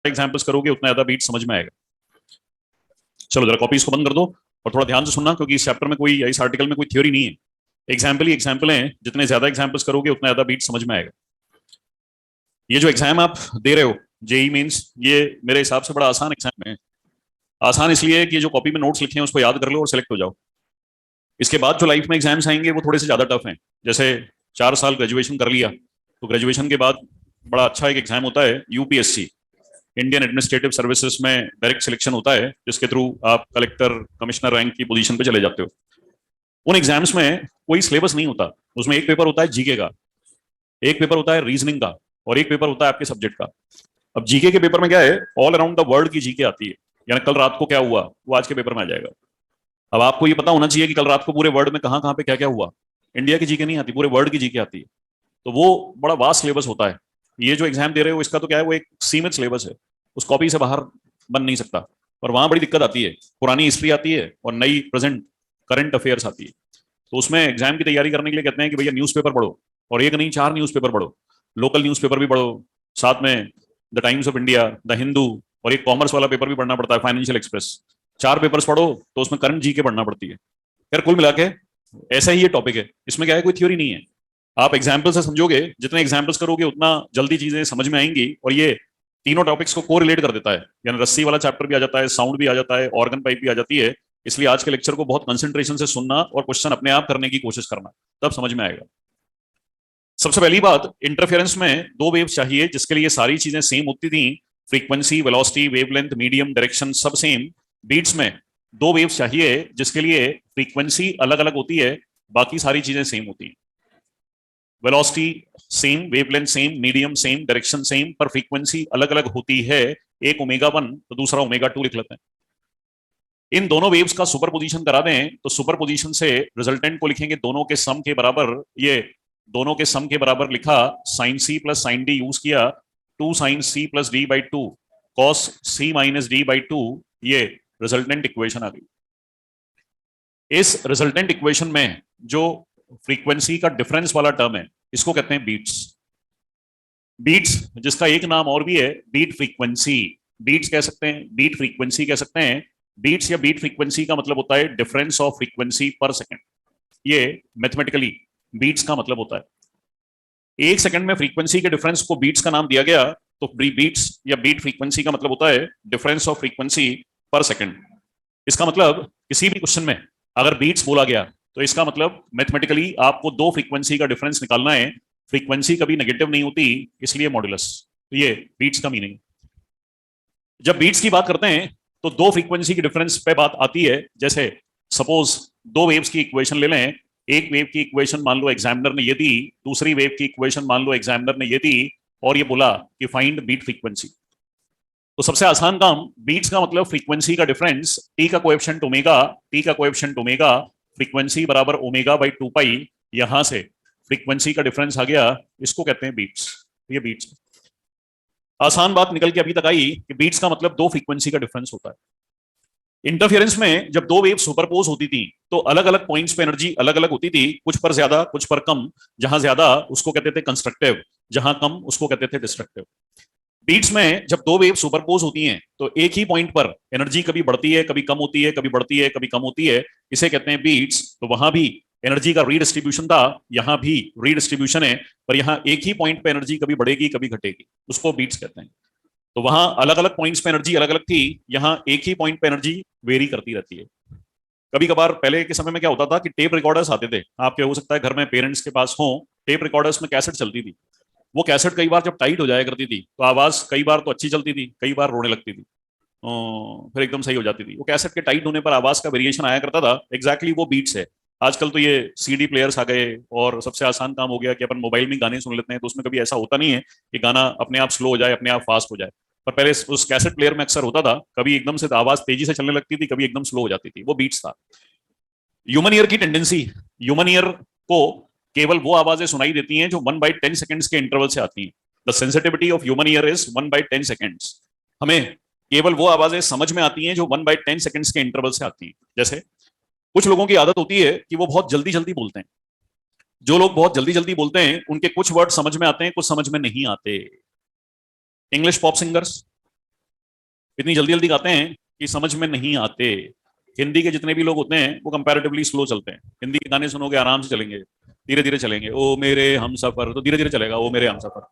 Examples करोगे उतना ज्यादा बीट समझ में आएगा। चलो जरा कॉपीज को बंद कर दो और थोड़ा ध्यान से सुनना, क्योंकि इस चैप्टर में कोई, इस आर्टिकल में कोई थ्योरी नहीं है, एग्जाम्पल ही एग्जाम्पल है। जितने ज्यादा एग्जाम्पल्स करोगे उतना ज्यादा बीट समझ में आएगा। ये जो एग्जाम आप दे रहे हो जेई मीन्स, ये मेरे हिसाब से बड़ा आसान एग्जाम है। आसान इसलिए कि जो कॉपी में नोट्स लिखे हैं उसको याद कर लो और सिलेक्ट हो जाओ। इसके बाद जो लाइफ में एग्जाम्स आएंगे वो थोड़े से ज्यादा टफ हैं। जैसे 4 साल ग्रेजुएशन कर लिया तो ग्रेजुएशन के बाद बड़ा अच्छा एक एग्जाम होता है यूपीएससी, इंडियन एडमिनिस्ट्रेटिव सर्विसेज में डायरेक्ट सिलेक्शन होता है, जिसके थ्रू आप कलेक्टर कमिश्नर रैंक की पोजीशन पे चले जाते हो। उन एग्जाम्स में कोई सिलेबस नहीं होता, उसमें एक पेपर होता है जीके का, एक पेपर होता है रीजनिंग का, और एक पेपर होता है आपके सब्जेक्ट का। अब जीके के पेपर में क्या है, ऑल अराउंड द वर्ल्ड की जीके आती है, यानी कल रात को क्या हुआ वो आज के पेपर में आ जाएगा। अब आपको ये पता होना चाहिए कि कल रात को पूरे वर्ल्ड में कहाँ कहाँ पे क्या क्या हुआ। इंडिया की जीके नहीं आती, पूरे वर्ल्ड की जीके आती है। तो वो बड़ा वास्ट सिलेबस होता है। ये जो एग्जाम दे रहे हो इसका तो क्या है, वो एक सीमित सिलेबस है, उस कॉपी से बाहर बन नहीं सकता। और वहां बड़ी दिक्कत आती है, पुरानी हिस्ट्री आती है और नई प्रेजेंट करंट अफेयर्स आती है। तो उसमें एग्जाम की तैयारी करने के लिए कहते हैं कि भैया न्यूज़पेपर पढ़ो, और एक नहीं 4 न्यूज़पेपर पढ़ो, लोकल न्यूज़पेपर भी पढ़ो, साथ में the times of India, the Hindu, और एक कॉमर्स वाला पेपर भी पढ़ना पड़ता है, फाइनेंशियल एक्सप्रेस। 4 पेपर्स पढ़ो तो उसमें करंट जीके पढ़ना पड़ती है। यार कुल मिला के ऐसा ही ये टॉपिक है, इसमें क्या है, कोई थ्योरी नहीं है। आप एग्जाम्पल से समझोगे, जितने एग्जाम्पल्स करोगे उतना जल्दी चीजें समझ में आएंगी। और ये तीनों टॉपिक्स को कोरिलेट कर देता है, यानी रस्सी वाला चैप्टर भी आ जाता है, साउंड भी आ जाता है, ऑर्गन पाइप भी आ जाती है। इसलिए आज के लेक्चर को बहुत कंसंट्रेशन से सुनना और क्वेश्चन अपने आप करने की कोशिश करना, तब समझ में आएगा। सबसे पहली बात, इंटरफेरेंस में 2 वेव्स चाहिए जिसके लिए सारी चीजें सेम होती थी, frequency, velocity, wavelength, medium, direction सब सेम। बीट्स में 2 वेव्स चाहिए जिसके लिए फ्रीक्वेंसी अलग अलग होती है, बाकी सारी चीजें सेम होती हैं। Velocity same, wavelength same, medium same, direction same, पर फ्रीक्वेंसी अलग अलग होती है। एक ओमेगा 1 तो दूसरा ओमेगा 2 लिख लेते हैं। इन दोनों वेव्स का सुपर पोजिशन करा दें तो सुपर पोजिशन से रिजल्टेंट को लिखेंगे दोनों के सम के बराबर। ये दोनों के सम के बराबर लिखा, sine C plus sine D use किया, 2 sine C plus D by 2 cos C minus D by 2, ये रिजल्टेंट इक्वेशन आ गई। इस रिजल्टेंट इक्वेशन में जो फ्रीक्वेंसी का डिफरेंस वाला टर्म है इसको कहते हैं बीट्स। बीट्स जिसका एक नाम और भी है, बीट फ्रीक्वेंसी। बीट्स कह सकते हैं, बीट फ्रीक्वेंसी कह सकते हैं। बीट्स या बीट फ्रीक्वेंसी का मतलब होता है difference of frequency per second. ये मैथमेटिकली बीट्स का मतलब होता है। 1 सेकंड में फ्रीक्वेंसी के डिफरेंस को बीट्स का नाम दिया गया, तो बीट्स या बीट फ्रीक्वेंसी का मतलब होता है difference of frequency per second. इसका मतलब किसी भी क्वेश्चन में अगर बीट्स बोला गया तो इसका मतलब मैथमेटिकली आपको 2 फ्रीक्वेंसी का डिफरेंस निकालना है। फ्रीक्वेंसी कभी नेगेटिव नहीं होती, इसलिए मॉड्यूलस। तो ये बीट्स का मीनिंग। जब बीट्स की बात करते हैं तो 2 फ्रीक्वेंसी की डिफरेंस पे बात आती है। जैसे सपोज 2 वेव्स की इक्वेशन ले लें, एक वेव की इक्वेशन मान लो एग्जामिनर ने ये दी, दूसरी वेव की इक्वेशन मान लो एग्जामिनर ने ये दी, और ये बोला कि फाइंड बीट फ्रीक्वेंसी। तो सबसे आसान काम, बीट्स का मतलब फ्रीक्वेंसी का डिफरेंस, टी का कोएफिशिएंट ओमेगा, टी का कोएफिशिएंट ओमेगा, फ्रीक्वेंसी बराबर ओमेगा बाई 2 पाई, यहां से फ्रीक्वेंसी का डिफरेंस आ गया, इसको कहते हैं बीट्स। ये बीट्स। आसान बात निकल के अभी तक आई कि बीट्स का मतलब 2 फ्रीक्वेंसी का डिफरेंस होता है। इंटरफेरेंस में जब 2 वेव सुपरपोज होती थी तो अलग अलग पॉइंट्स पे एनर्जी अलग अलग होती थी, कुछ पर ज्यादा कुछ पर कम। जहां ज्यादा उसको कहते थे कंस्ट्रक्टिव, जहां कम उसको कहते थे डिस्ट्रक्टिव। बीट्स में जब 2 वेव सुपरपोज होती हैं तो एक ही पॉइंट पर एनर्जी कभी बढ़ती है, कभी कम होती है, कभी बढ़ती है, कभी कम होती है, इसे कहते हैं बीट्स। तो वहां भी एनर्जी का रीडिस्ट्रीब्यूशन था, यहां भी रीडिस्ट्रीब्यूशन है, पर यहां एक ही पॉइंट पे एनर्जी कभी बढ़ेगी कभी घटेगी, उसको बीट्स कहते हैं। तो वहां अलग अलग पॉइंट्स पे एनर्जी अलग अलग थी, यहां एक ही पॉइंट पे एनर्जी वेरी करती रहती है। कभी कभार पहले के समय में क्या होता था कि टेप रिकॉर्डर्स आते थे, आपके हो सकता है घर में पेरेंट्स के पास हो, टेप रिकॉर्डर्स में कैसेट चलती थी। वो कैसेट कई बार जब टाइट हो जाया करती थी तो आवाज कई बार तो अच्छी चलती थी, कई बार रोने लगती थी, फिर एकदम सही हो जाती थी। वो कैसेट के टाइट होने पर आवाज का वेरिएशन आया करता था, एग्जैक्टली वो बीट्स है। आजकल तो ये सीडी प्लेयर्स आ गए और सबसे आसान काम हो गया कि अपन मोबाइल में गाने सुन लेते हैं, तो उसमें कभी ऐसा होता नहीं है कि गाना अपने आप स्लो हो जाए, अपने आप फास्ट हो जाए। पर पहले उस कैसेट प्लेयर में अक्सर होता था, कभी एकदम से आवाज तेजी से चलने लगती थी, कभी एकदम स्लो हो जाती थी, वो बीट्स था। ह्यूमन ईयर की टेंडेंसी, ह्यूमन ईयर को केवल वो आवाजें सुनाई देती हैं जो 1/10 सेकंड्स के इंटरवल से आती हैं। The sensitivity of human ear is 1/10 seconds. हमें केवल वो आवाजें समझ में आती हैं जो 1/10 सेकंड्स के इंटरवल से आती हैं। जैसे कुछ लोगों की आदत होती है कि वो बहुत जल्दी जल्दी बोलते हैं। जो लोग बहुत जल्दी जल्दी बोलते हैं उनके कुछ वर्ड समझ में आते हैं, कुछ समझ में नहीं आते। इंग्लिश पॉप सिंगर्स, इतनी जल्दी जल्दी गाते हैं कि समझ में नहीं आते। हिंदी के जितने भी लोग होते हैं वो कंपैरेटिवली स्लो चलते हैं। हिंदी के गाने सुनोगे आराम से चलेंगे, धीरे धीरे चलेंगे। ओ मेरे हम सफर तो धीरे धीरे चलेगा, ओ मेरे हम सफर।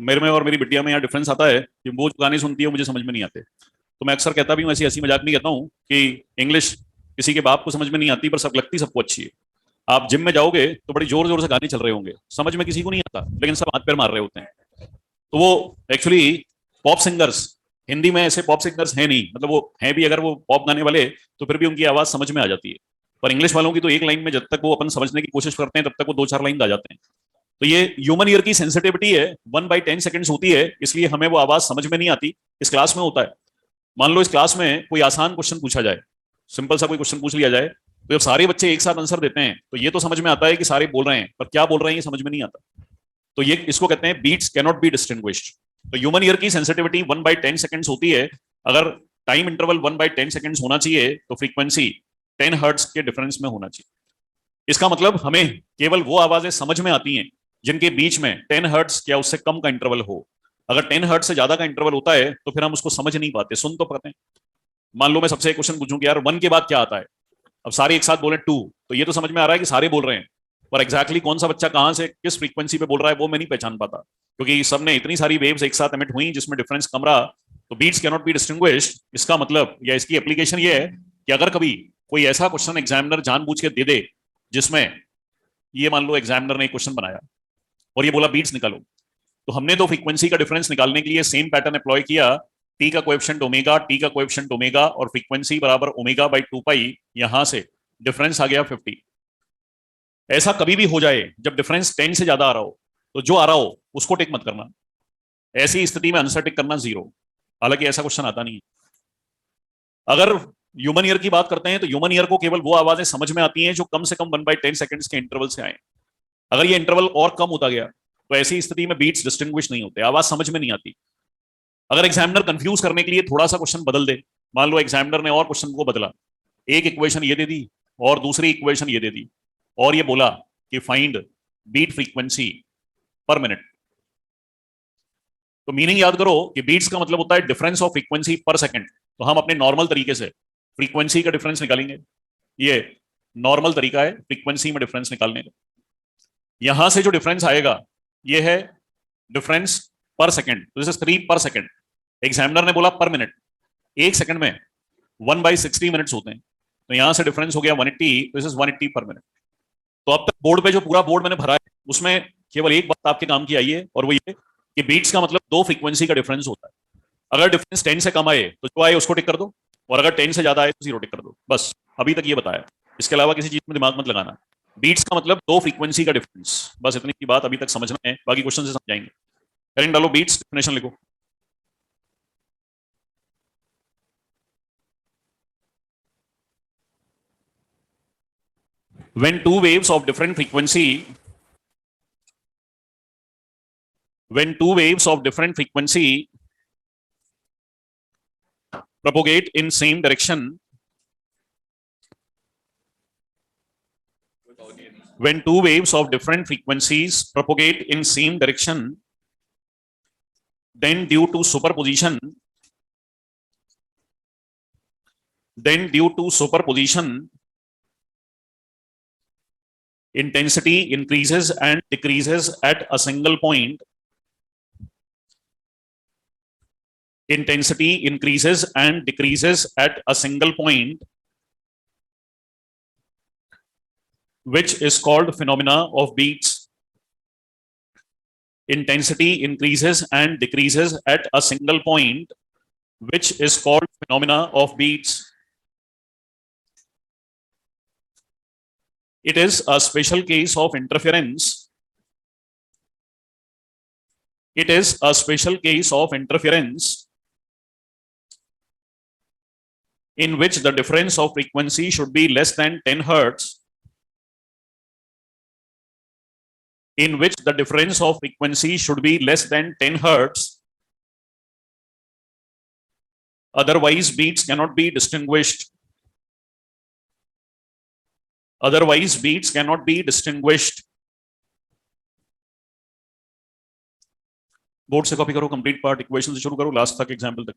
मेरे में और मेरी बिटिया में यहाँ डिफरेंस आता है कि वो जो गाने सुनती है मुझे समझ में नहीं आते। तो मैं अक्सर कहता भी हूँ, ऐसी हंसी मजाक में कहता हूँ कि इंग्लिश किसी के बाप को समझ में नहीं आती, पर सब लगती सबको अच्छी है। आप जिम में जाओगे तो बड़ी जोर जोर से गाने चल रहे होंगे, समझ में किसी को नहीं आता, लेकिन सब हाथ पैर मार रहे होते हैं। तो वो एक्चुअली पॉप सिंगर्स, हिंदी में ऐसे पॉप सिंगर्स हैं नहीं, मतलब वो हैं भी अगर वो पॉप गाने वाले तो फिर भी उनकी आवाज समझ में आ जाती है। पर इंग्लिश वालों की तो एक लाइन में जब तक वो अपन समझने की कोशिश करते हैं तब तक वो दो चार लाइन गा जाते हैं। तो ये ह्यूमन ईयर की सेंसिटिविटी है, 1/10 सेकंड्स होती है, इसलिए हमें वो आवाज समझ में नहीं आती। इस क्लास में होता है, मान लो इस क्लास में कोई आसान क्वेश्चन पूछा जाए, सिंपल सा कोई क्वेश्चन पूछ लिया जाए, तो जब सारे बच्चे एक साथ आंसर देते हैं तो ये तो समझ में आता है कि सारे बोल रहे हैं, पर क्या बोल रहे हैं ये समझ में नहीं आता। तो ये इसको कहते हैं बीट्स कैनॉट बी डिस्टिंग्विश्ड। तो ह्यूमन ईयर की सेंसिटिविटी 1/10 सेकंड्स होती है। अगर टाइम इंटरवल 1/10 सेकंड्स होना चाहिए तो फ्रीक्वेंसी 10 हर्ट्ज के डिफरेंस में होना चाहिए। इसका मतलब हमें केवल वो आवाजें समझ में आती हैं जिनके बीच में 10 हर्ट्ज या उससे कम का इंटरवल हो। अगर 10 हर्ट्ज से ज्यादा का इंटरवल होता है तो फिर हम उसको समझ नहीं पाते, सुन तो पाते हैं। मान लो मैं सबसे एक क्वेश्चन पूछूं कि यार 1 के बाद क्या आता है, अब सारे एक साथ बोले 2, तो ये तो समझ में आ रहा है कि सारे बोल रहे हैं, पर एग्जैक्टली कौन सा बच्चा कहां से किस फ्रीक्वेंसी पे बोल रहा है वो मैं नहीं पहचान पाता, क्योंकि सबने इतनी सारी वेव्स एक साथ एमिट हुई जिसमें डिफरेंस कम रहा। तो बीट्स कैनॉट बी डिस्टिंग्विश्ड, इसका मतलब या इसकी एप्लीकेशन ये है कि अगर कभी कोई ऐसा क्वेश्चन एग्जामिनर जानबूझ के दे दे जिसमें ये मान लो एग्जामिनर ने क्वेश्चन बनाया और ये बोला बीट्स निकालो, तो हमने तो फ्रीक्वेंसी का डिफरेंस निकालने के लिए सेम पैटर्न अप्लाई किया, टी का कोएफिशिएंट ओमेगा, टी का कोएफिशिएंट ओमेगा और फ्रीक्वेंसी बराबर ओमेगा/2 पाई, यहां से डिफरेंस आ गया 50। ऐसा कभी भी हो जाए जब डिफरेंस 10 से ज्यादा आ रहा हो तो जो आ रहा हो उसको टिक मत करना, ऐसी स्थिति में आंसर टिक करना 0। हालांकि ऐसा क्वेश्चन आता नहीं है। अगर ह्यूमन ईयर की बात करते हैं तो ह्यूमन ईयर को केवल वो आवाजें समझ में आती हैं जो कम से कम 1/10 सेकंड्स के इंटरवल से आए। अगर ये इंटरवल और कम होता गया तो ऐसी स्थिति में बीट्स डिस्टिंग्विश नहीं होते, आवाज समझ में नहीं आती। अगर एग्जामिनर कंफ्यूज करने के लिए थोड़ा सा क्वेश्चन बदल दे, मान लो एग्जामिनर ने और क्वेश्चन को बदला, एक इक्वेशन ये दे दी और दूसरी इक्वेशन ये दे दी, और ये बोला कि find beat frequency per minute, तो मीनिंग याद करो कि बीट्स का मतलब होता है difference of frequency per second. तो हम अपने नॉर्मल तरीके से फ्रीक्वेंसी का डिफरेंस निकालेंगे, ये नॉर्मल तरीका है फ्रीक्वेंसी में डिफरेंस निकालने का। यहां से जो डिफरेंस आएगा ये है डिफरेंस पर सेकंड, तो दिस इज 3 पर सेकंड। एग्जामिनर ने बोला पर मिनट, एक सेकंड में 1/60 मिनट्स होते हैं, तो यहां से डिफरेंस हो गया 180, तो दिस इज 180 पर मिनट। तो अब तक बोर्ड पे जो पूरा बोर्ड मैंने भरा है उसमें केवल एक बात आपके काम की आई है, और वो ये कि बीट्स का मतलब दो फ्रीक्वेंसी का डिफरेंस होता है। अगर डिफरेंस 10 से कम आए तो जो आए उसको टिक कर दो, और अगर 10 से ज्यादा आए तो 0 टिक कर दो। बस अभी तक ये बताया, इसके अलावा किसी चीज में दिमाग मत लगाना। बीट्स का मतलब दो फ्रीक्वेंसी का डिफरेंस, बस इतनी की बात अभी तक समझना है, बाकी क्वेश्चन से समझाएंगे। हेडिंग डालो बीट्स, डेफिनेशन लिखो। when two waves of different frequency when two waves of different frequency propagate in same direction when two waves of different frequencies propagate in same direction, then due to superposition intensity increases and decreases at a single point. Intensity increases and decreases at a single point, which is called phenomena of beats. Intensity increases and decreases at a single point, which is called phenomena of beats. It is a special case of interference. It is a special case of interference in which the difference of frequency should be less than 10 hertz. In which the difference of frequency should be less than 10 hertz. Otherwise, beats cannot be distinguished. Otherwise, beats cannot be distinguished. Board से copy करो, complete part equation से शुरू करो last तक example तक।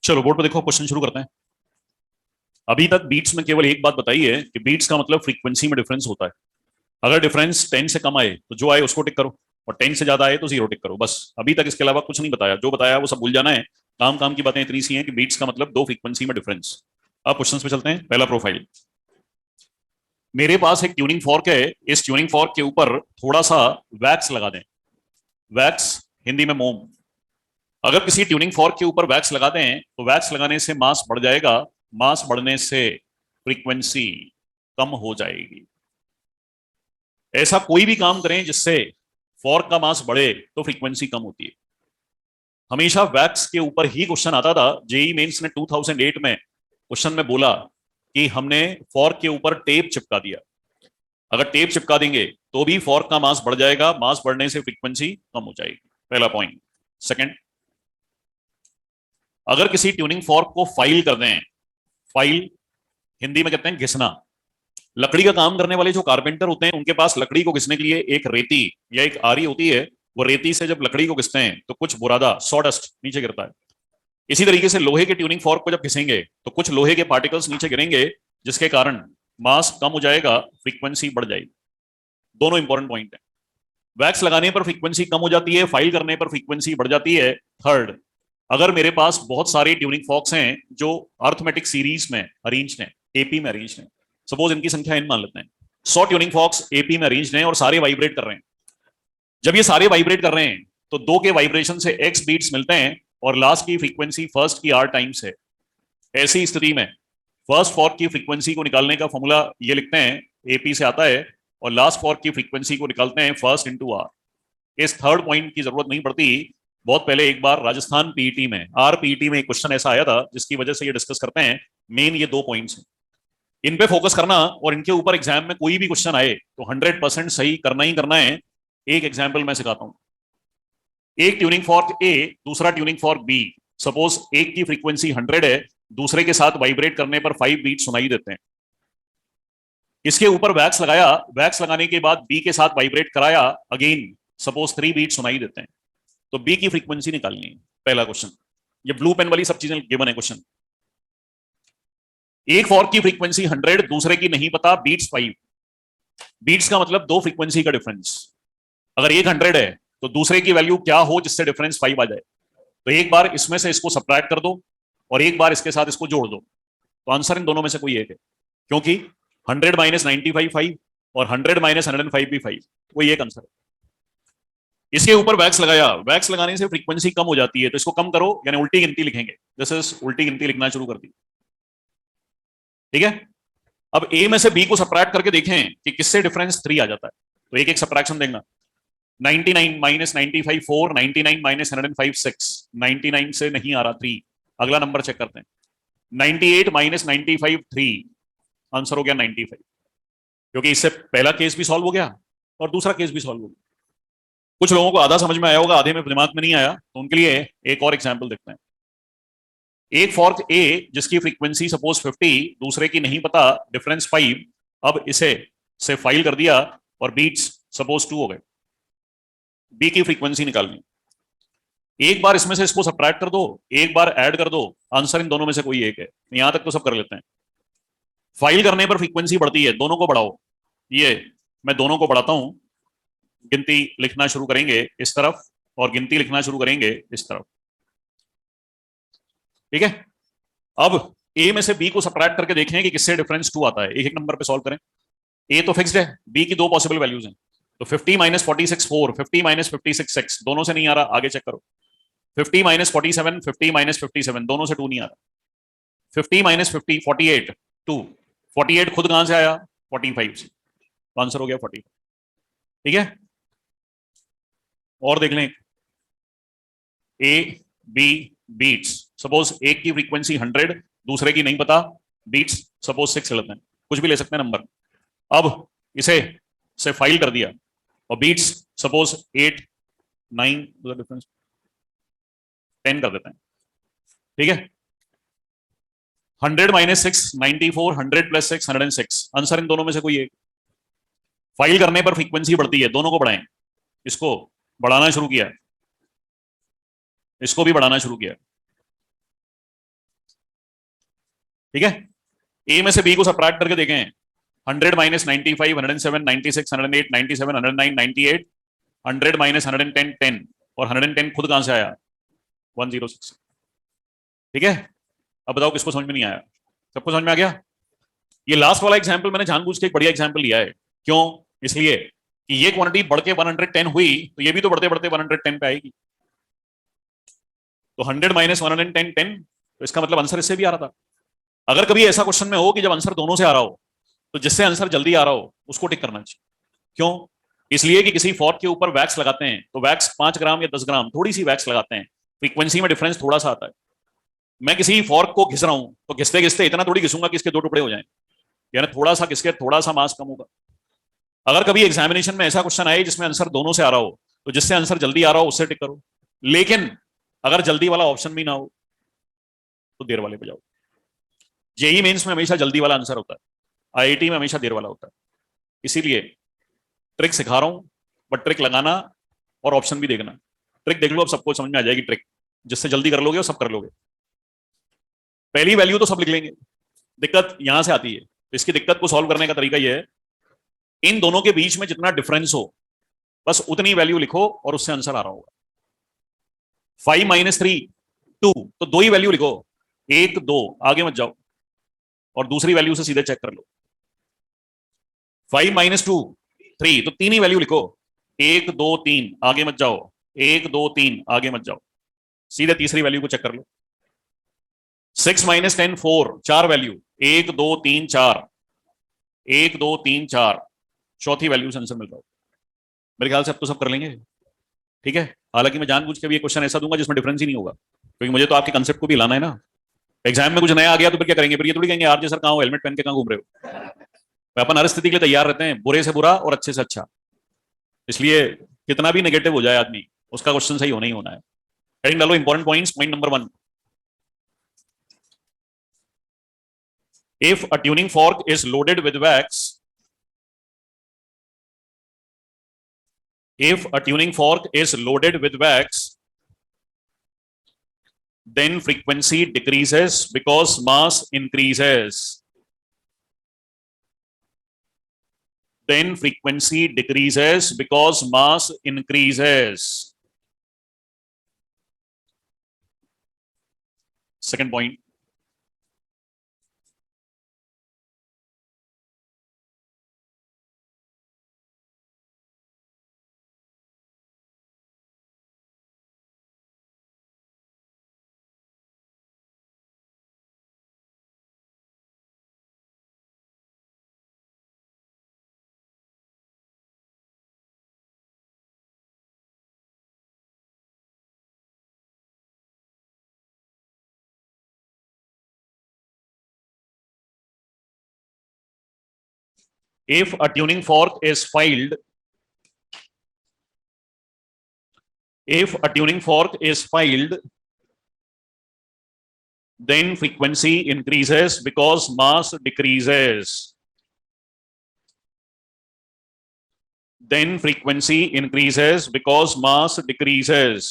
चलो board पे देखो, क्वेश्चन शुरू करते हैं। अभी तक बीट्स में केवल एक बात बताई है कि बीट्स का मतलब फ्रीक्वेंसी में डिफरेंस होता है। अगर डिफरेंस 10 से कम आए तो जो आए उसको टिक करो, और 10 से ज्यादा आए तो 0 टिक करो। बस अभी तक इसके अलावा कुछ नहीं बताया, जो बताया वो सब भूल जाना है। काम काम की बातें इतनी सी हैं कि बीट्स का मतलब दो फ्रीक्वेंसी में डिफरेंस। अब क्वेश्चन पे चलते हैं। पहला प्रोफाइल, मेरे पास एक ट्यूनिंग फॉर्क है, इस ट्यूनिंग फॉर्क के ऊपर थोड़ा सा वैक्स लगा दें। वैक्स हिंदी में मोम। अगर किसी ट्यूनिंग फॉर्क के ऊपर वैक्स लगा दें तो वैक्स लगाने से मास बढ़ जाएगा, मास बढ़ने से फ्रीक्वेंसी कम हो जाएगी। ऐसा कोई भी काम करें जिससे फॉर्क का मास बढ़े तो फ्रीक्वेंसी कम होती है। हमेशा वैक्स के ऊपर ही क्वेश्चन आता था। जेई मेंस ने 2008 में क्वेश्चन में बोला कि हमने फॉर्क के ऊपर टेप चिपका दिया, अगर टेप चिपका देंगे तो भी फॉर्क का मास बढ़ जाएगा, मास बढ़ने से फ्रीक्वेंसी कम हो जाएगी। पहला पॉइंट। सेकंड, अगर किसी ट्यूनिंग फॉर्क को फाइल कर दें, फाइल हिंदी में कहते हैं घिसना। लकड़ी का काम करने वाले जो कारपेंटर होते हैं उनके पास लकड़ी को घिसने के लिए एक रेती या एक आरी होती है। वो रेती से जब लकड़ी को घिसते हैं तो कुछ बुरादा सॉडस्ट नीचे गिरता है। इसी तरीके से लोहे के ट्यूनिंग फॉर्क को जब घिसेंगे तो कुछ लोहे के पार्टिकल्स नीचे गिरेंगे, जिसके कारण मास कम हो जाएगा, फ्रीक्वेंसी बढ़ जाएगी। दोनों इंपॉर्टेंट पॉइंट है। वैक्स लगाने पर फ्रीक्वेंसी कम हो जाती है, फाइल करने पर फ्रीक्वेंसी बढ़ जाती है। थर्ड, अगर मेरे पास बहुत सारे ट्यूनिंग फॉर्क्स हैं जो अर्थमेटिक सीरीज में अरेंज हैं, एपी में अरेंज हैं, सपोज इनकी संख्या इन मान लेते हैं 100 ट्यूनिंग फॉक्स एपी में अरेंज हैं और सारे वाइब्रेट कर रहे हैं। जब ये सारे वाइब्रेट कर रहे हैं तो दो के वाइब्रेशन से एक्स बीट्स मिलते हैं और लास्ट की फ्रीक्वेंसी फर्स्ट की आर टाइम्स है। ऐसी स्थिति में फर्स्ट फॉर्क की फ्रीक्वेंसी को निकालने का फॉर्मूला ये लिखते हैं, एपी से आता है, और लास्ट फॉर्क की फ्रीक्वेंसी को निकालते हैं फर्स्ट इंटू आर। इस थर्ड पॉइंट की जरूरत नहीं पड़ती। बहुत पहले एक बार राजस्थान पीईटी में, आर पीईटी में एक क्वेश्चन ऐसा आया था जिसकी वजह से ये डिस्कस करते हैं। मेन ये दो पॉइंट्स हैं, इन पे फोकस करना, और इनके ऊपर एग्जाम में कोई भी क्वेश्चन आए तो 100% सही करना ही करना है। एक एग्जाम्पल मैं सिखाता हूं। एक ट्यूनिंग फॉर्क ए, दूसरा ट्यूनिंग फॉर्क बी। सपोज एक की फ्रीक्वेंसी 100 है, दूसरे के साथ वाइब्रेट करने पर 5 बीट सुनाई देते हैं। इसके ऊपर वैक्स लगाया, वैक्स लगाने के बाद बी के साथ वाइब्रेट कराया, अगेन सपोज 3 बीट सुनाई देते हैं। तो बी की फ्रीक्वेंसी निकालनी है। पहला क्वेश्चन, ये ब्लू पेन वाली सब चीजें गिवन है क्वेश्चन। एक फॉर्क की फ्रीक्वेंसी 100, दूसरे की नहीं पता, बीट्स 5। बीट्स का मतलब दो फ्रीक्वेंसी का डिफरेंस। अगर एक 100 है तो दूसरे की वैल्यू क्या हो जिससे डिफरेंस 5 आ जाए। तो एक बार इसमें से इसको सबट्रैक्ट कर दो और एक बार इसके साथ इसको जोड़ दो, तो आंसर इन दोनों में से कोई एक है, क्योंकि 100 माइनस 95 5 और 100 माइनस 105 भी 5, वही एक आंसर है। इसके ऊपर वैक्स लगाया, वैक्स लगाने से फ्रीक्वेंसी कम हो जाती है, तो इसको कम करो, यानी उल्टी गिनती लिखेंगे। जैसे उल्टी गिनती लिखना शुरू कर दी, ठीक है। अब ए में से बी को सबट्रैक्ट करके देखें कि किससे डिफरेंस 3 आ जाता है। तो एक एक सबट्रैक्शन देखना। 99 माइनस 95 4, 99 माइनस 105 6, 99 से नहीं आ रहा 3। अगला नंबर चेक करते हैं। 98 माइनस 95 3, आंसर हो गया 95, क्योंकि इससे पहला केस भी सॉल्व हो गया और दूसरा केस भी सॉल्व हो गया। कुछ लोगों को आधा समझ में आया होगा, आधे में दिमाग में नहीं आया, तो उनके लिए एक और एग्जाम्पल देखते हैं। एक फॉर्क ए जिसकी फ्रीक्वेंसी सपोज 50, दूसरे की नहीं पता, डिफरेंस 5। अब इसे से फाइल कर दिया और बीट्स सपोज 2 हो गए। बी की फ्रीक्वेंसी निकालनी, एक बार इसमें से इसको सबट्रैक्ट कर दो, एक बार ऐड कर दो, आंसर इन दोनों में से कोई एक है। यहां तक तो सब कर लेते हैं। फाइल करने पर फ्रीक्वेंसी बढ़ती है, दोनों को बढ़ाओ। ये मैं दोनों को बढ़ाता हूं, गिनती लिखना शुरू करेंगे इस तरफ और गिनती लिखना शुरू करेंगे इस तरफ, ठीक है। अब ए में से बी को सबट्रैक्ट करके देखें कि किससे डिफरेंस 2 आता है। एक एक नंबर पे सॉल्व करें। ए तो फिक्स्ड है, बी की दो पॉसिबल वैल्यूज हैं। तो 50 माइनस 46 4, 50 माइनस 56 6, दोनों से नहीं आ रहा, आगे चेक करो। 50 माइनस 47, 50 माइनस 57, दोनों से 2 नहीं आ रहा। 50 माइनस 50 48 2, 48 खुद कहां से आया, 45 से, तो आंसर हो गया 45, ठीक है। और देख लें, ए बी बीट्स, सपोज एक की फ्रीक्वेंसी 100, दूसरे की नहीं पता, बीट्स सपोज 6 लेते हैं, कुछ भी ले सकते हैं नंबर। अब इसे से फाइल कर दिया और बीट्स सपोज 8 9, डिफरेंस 10 कर देते हैं, ठीक है। 100 माइनस 6 94, 100 प्लस 6 106, आंसर इन दोनों में से कोई एक। फाइल करने पर फ्रीक्वेंसी बढ़ती है, दोनों को बढ़ाएं। इसको बढ़ाना शुरू किया, इसको भी बढ़ाना शुरू किया, ठीक है, ए में से बी को सबट्रैक्ट करके देखें, 100 माइनस 95, 107, 96, 108, 97, 109, 98, 100 माइनस 110, 10, और 110 खुद कहां से आया, 106। ठीक है, अब बताओ किसको समझ में नहीं आया? सबको समझ में आ गया? ये लास्ट वाला एग्जाम्पल मैंने जानबूझ के एक बढ़िया एग्जाम्पल लिया है। क्यों? इसलिए कि ये क्वांटिटी बढ़ के 110 हुई तो ये भी तो बढ़ते बढ़ते 110 पे आएगी। तो 100 माइनस 110, 10, तो इसका मतलब आंसर इससे भी आ रहा था। अगर कभी ऐसा क्वेश्चन में हो कि जब आंसर दोनों से आ रहा हो तो जिससे आंसर जल्दी आ रहा हो उसको टिक करना चाहिए। क्यों? इसलिए कि किसी फॉर्क के ऊपर वैक्स लगाते हैं तो वैक्स 5 ग्राम या 10 ग्राम थोड़ी सी वैक्स लगाते हैं, फ्रीक्वेंसी में डिफरेंस थोड़ा सा आता है। मैं किसी फॉर्क को घिस रहा हूं तो घिसते घिसते इतना थोड़ी घिसूंगा कि इसके 2 टुकड़े हो जाएं, यानी थोड़ा सा घिस के थोड़ा सा मास कम होगा। अगर कभी एग्जामिनेशन में ऐसा क्वेश्चन आए जिसमें आंसर दोनों से आ रहा हो तो जिससे आंसर जल्दी आ रहा हो उससे टिक करो, लेकिन अगर जल्दी वाला ऑप्शन भी ना हो तो देर वाले पे जाओ। जेई मेंस में हमेशा जल्दी वाला आंसर होता है, आईआईटी में हमेशा देर वाला होता है। इसीलिए ट्रिक सिखा रहा हूं, बट ट्रिक लगाना और ऑप्शन भी देखना। ट्रिक देख लो, अब सबको समझ में आ जाएगी ट्रिक, जिससे जल्दी कर लोगे और सब कर लोगे। पहली वैल्यू तो सब लिख लेंगे, दिक्कत यहां से आती है। इसकी दिक्कत को सॉल्व करने का तरीका यह है, इन दोनों के बीच में जितना डिफरेंस हो बस उतनी वैल्यू लिखो और उससे आंसर आ रहा होगा। 5 माइनस 3, 2, तो 2 ही वैल्यू लिखो, 1 2, आगे मत जाओ और दूसरी वैल्यू से सीधे चेक कर लो। 5 माइनस 2, 3, तो 3 ही वैल्यू लिखो, 1 2 3, आगे मत जाओ, 1 2 3, आगे मत जाओ, सीधे तीसरी वैल्यू को चेक कर लो। 6 माइनस 10, 4, 4 वैल्यू, 1 2 3 4, 1 2 3 4, चौथी वैल्यू से आंसर मिल रहा हो। मेरे ख्याल से अब तो सब कर लेंगे। ठीक है, हालांकि मैं जानबूझ के भी ये क्वेश्चन ऐसा दूंगा जिसमें डिफरेंस ही नहीं होगा, क्योंकि मुझे तो आपके कंसेप्ट को भी लाना है ना। एग्जाम में कुछ नया आ गया तो फिर क्या करेंगे? फिर ये थोड़ी कहेंगे आरजे सर कहाँ हो, हेलमेट पहन के कहाँ घूम रहे हो। अपन हर स्थिति के लिए तैयार रहते हैं, बुरे से बुरा और अच्छे से अच्छा। इसलिए कितना भी नेगेटिव हो जाए आदमी, उसका क्वेश्चन सही होना ही होना है। हेडिंग डालो important points. Point number 1, if a tuning fork is loaded with wax, if a tuning fork is loaded with wax, then frequency decreases because mass increases. Then frequency decreases because mass increases. Second point, if a tuning fork is filed, if a tuning fork is filed, then frequency increases because mass decreases. Then frequency increases because mass decreases.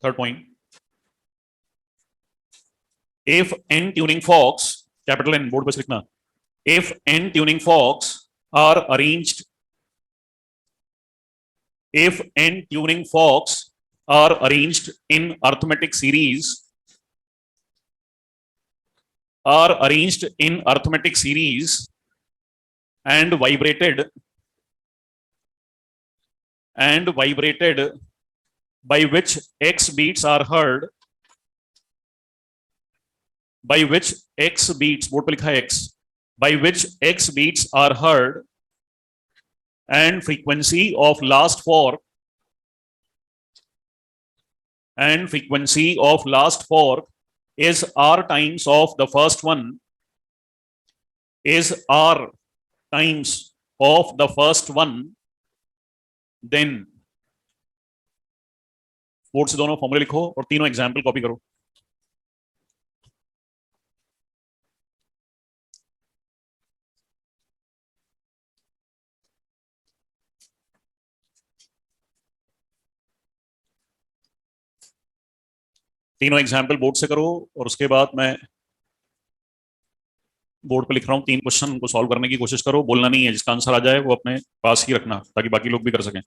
Third point, if n tuning forks, capital N, board पे लिखना, if n tuning forks are arranged, if n tuning forks are arranged in arithmetic series, are arranged in arithmetic series and vibrated by which x beats are heard, by which x beats, board पे लिखा है x, by which x beats are heard, and frequency of last fork, and frequency of last fork is r times of the first one, is r times of the first one, then board से दोनों फॉर्मूले लिखो और तीनों example copy करो। तीनों example board से करो, और उसके बाद मैं बोर्ड पे लिख रहा हूँ 3 क्वेश्चन, उनको सॉल्व करने की कोशिश करो, बोलना नहीं है, जिसका आंसर आ जाए वो अपने पास ही रखना ताकि बाकी लोग भी कर सकें।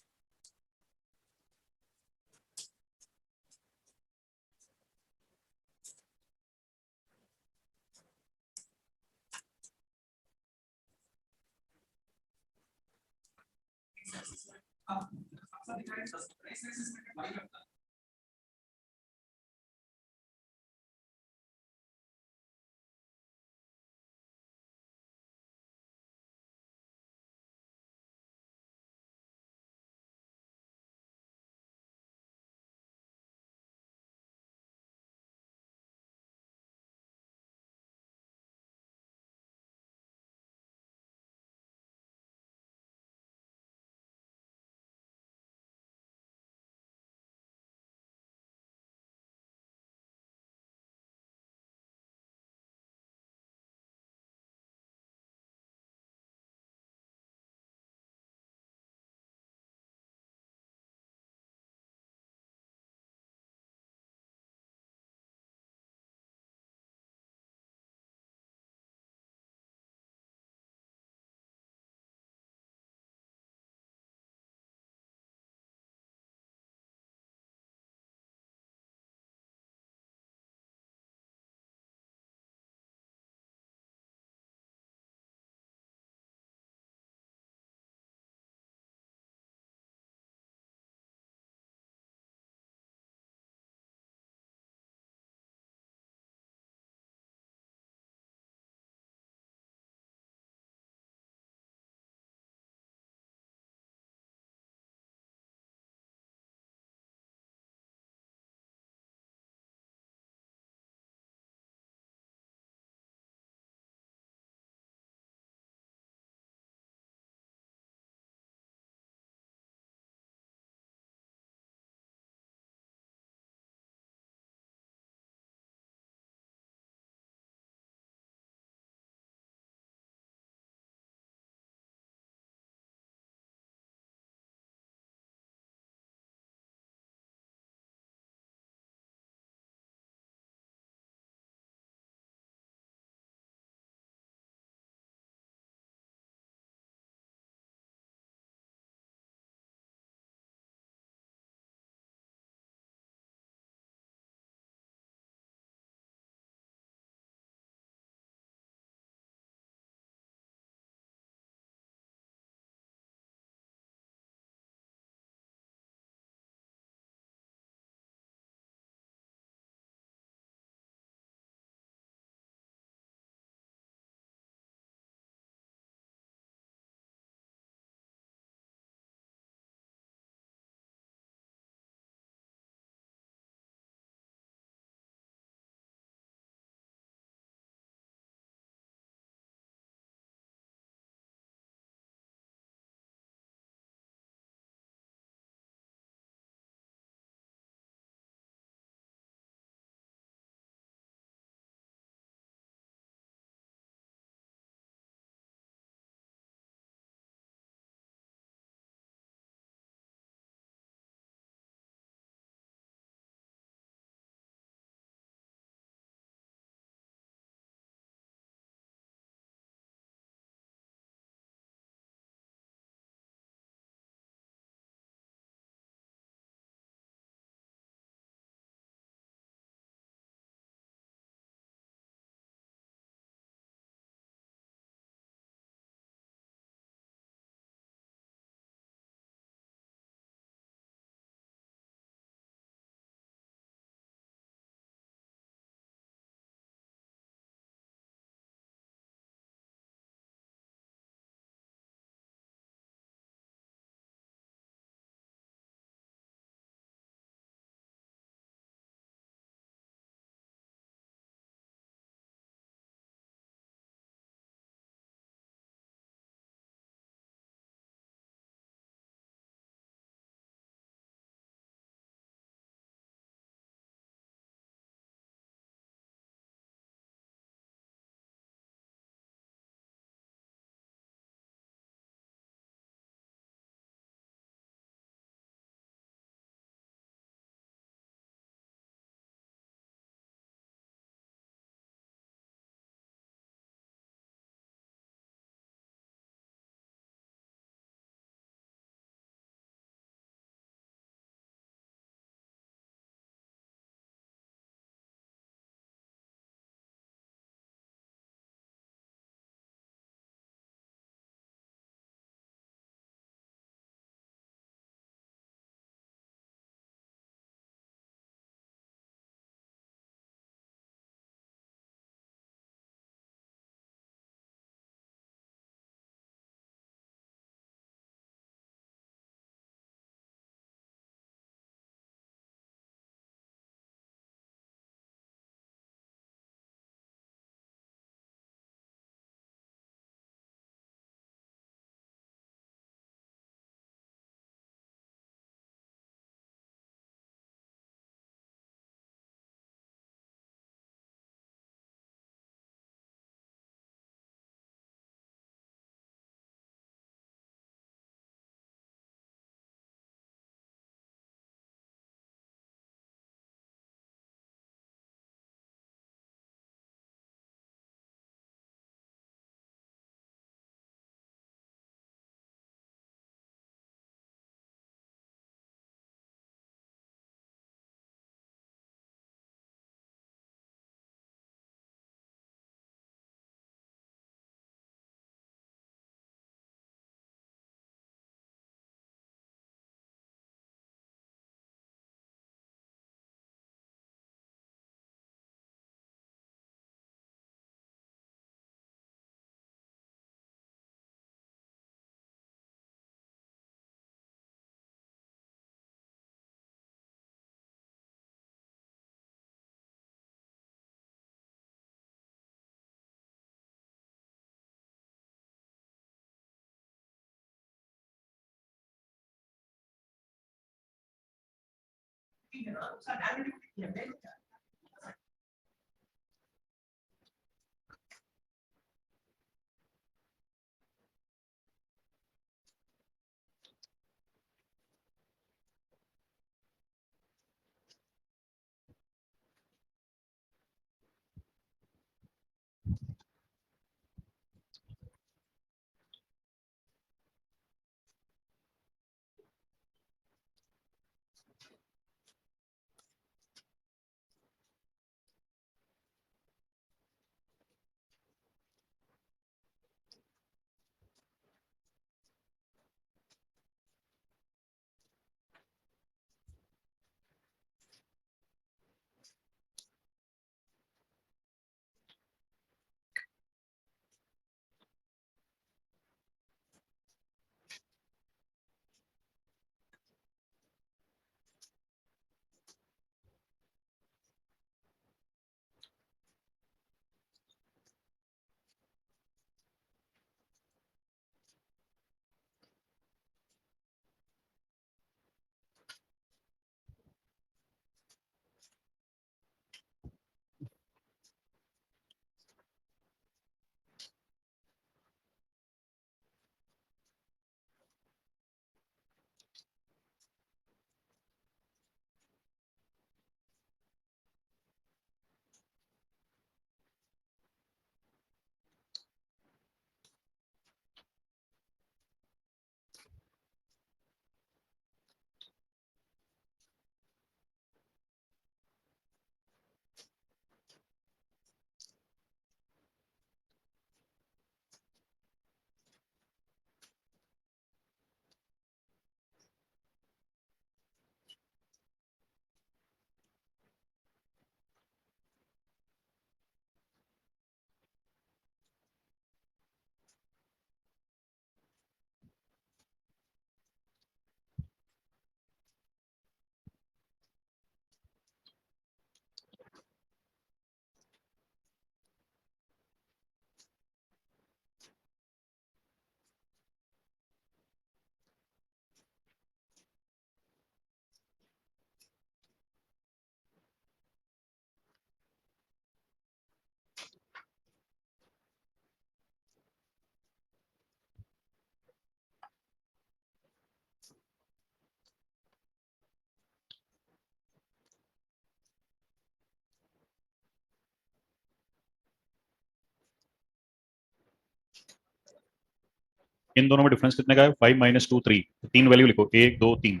इन दोनों में डिफरेंस कितने का है? 5 - 2 3। तीन वैल्यू लिखो, 1 2 3,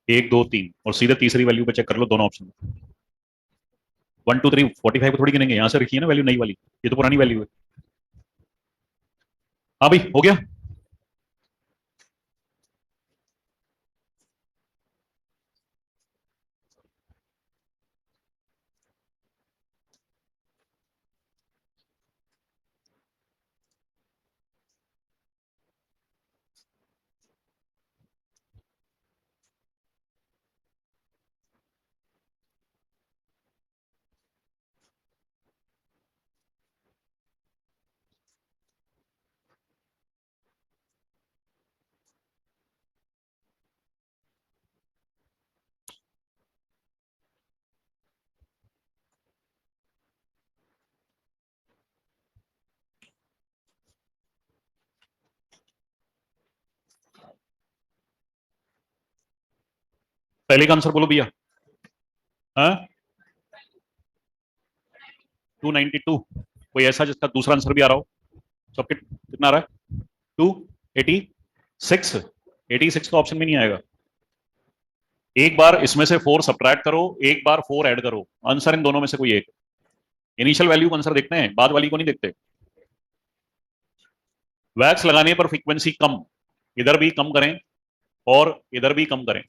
1 2 3, और सीधे तीसरी वैल्यू पे चेक कर लो दोनों ऑप्शन। 1 2 3 45 को थोड़ी गिनेंगे, यहां से रखी है ना वैल्यू नई वाली, ये तो पुरानी वैल्यू है। हाँ भाई, हो गया। पहले का आंसर बोलो भैया। हाँ, 292। कोई ऐसा जिसका दूसरा आंसर भी आ रहा हो? सबके कितना आ रहा है? 286। 86 का ऑप्शन में नहीं आएगा। एक बार इसमें से 4 सब्ट्रैक्ट करो, एक बार 4 ऐड करो, आंसर इन दोनों में से कोई एक। इनिशियल वैल्यू का आंसर देखते हैं, बाद वाली को नहीं देखते। वैक्स लगाने पर फ्रीक्वेंसी कम, इधर भी कम करें और इधर भी कम करें।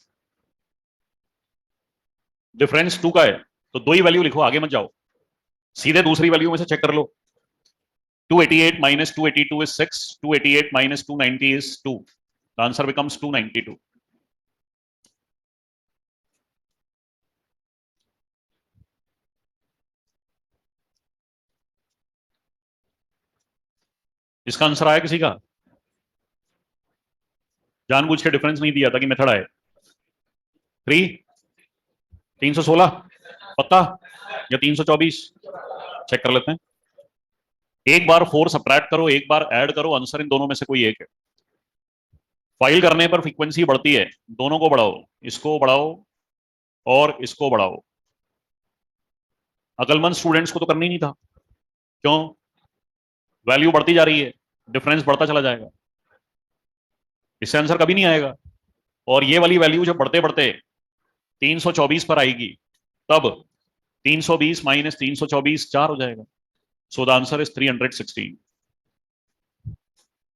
डिफरेंस 2 का है, तो दो ही वैल्यू लिखो, आगे मत जाओ, सीधे दूसरी वैल्यू में से चेक कर लो। 288 - 282 is 6, 288 - 290 is 2, the answer becomes 292। इसका आंसर आया किसी का? जानबूझ के डिफरेंस नहीं दिया ताकि मेथड आए। 3 316 पक्का या 324? चेक कर लेते हैं। एक बार 4 सब्ट्रैक्ट करो, एक बार ऐड करो, आंसर इन दोनों में से कोई एक है। फाइल करने पर फ्रीक्वेंसी बढ़ती है, दोनों को बढ़ाओ, इसको बढ़ाओ और इसको बढ़ाओ। अकलमंद स्टूडेंट्स को तो करनी नहीं था, क्यों? वैल्यू बढ़ती जा रही है, डिफरेंस बढ़ता चला जाएगा, इससे आंसर कभी नहीं आएगा। और ये वाली वैल्यू जब बढ़ते बढ़ते 324 पर आएगी, तब 320 माइनस 324 4 हो जाएगा। So the answer is 316।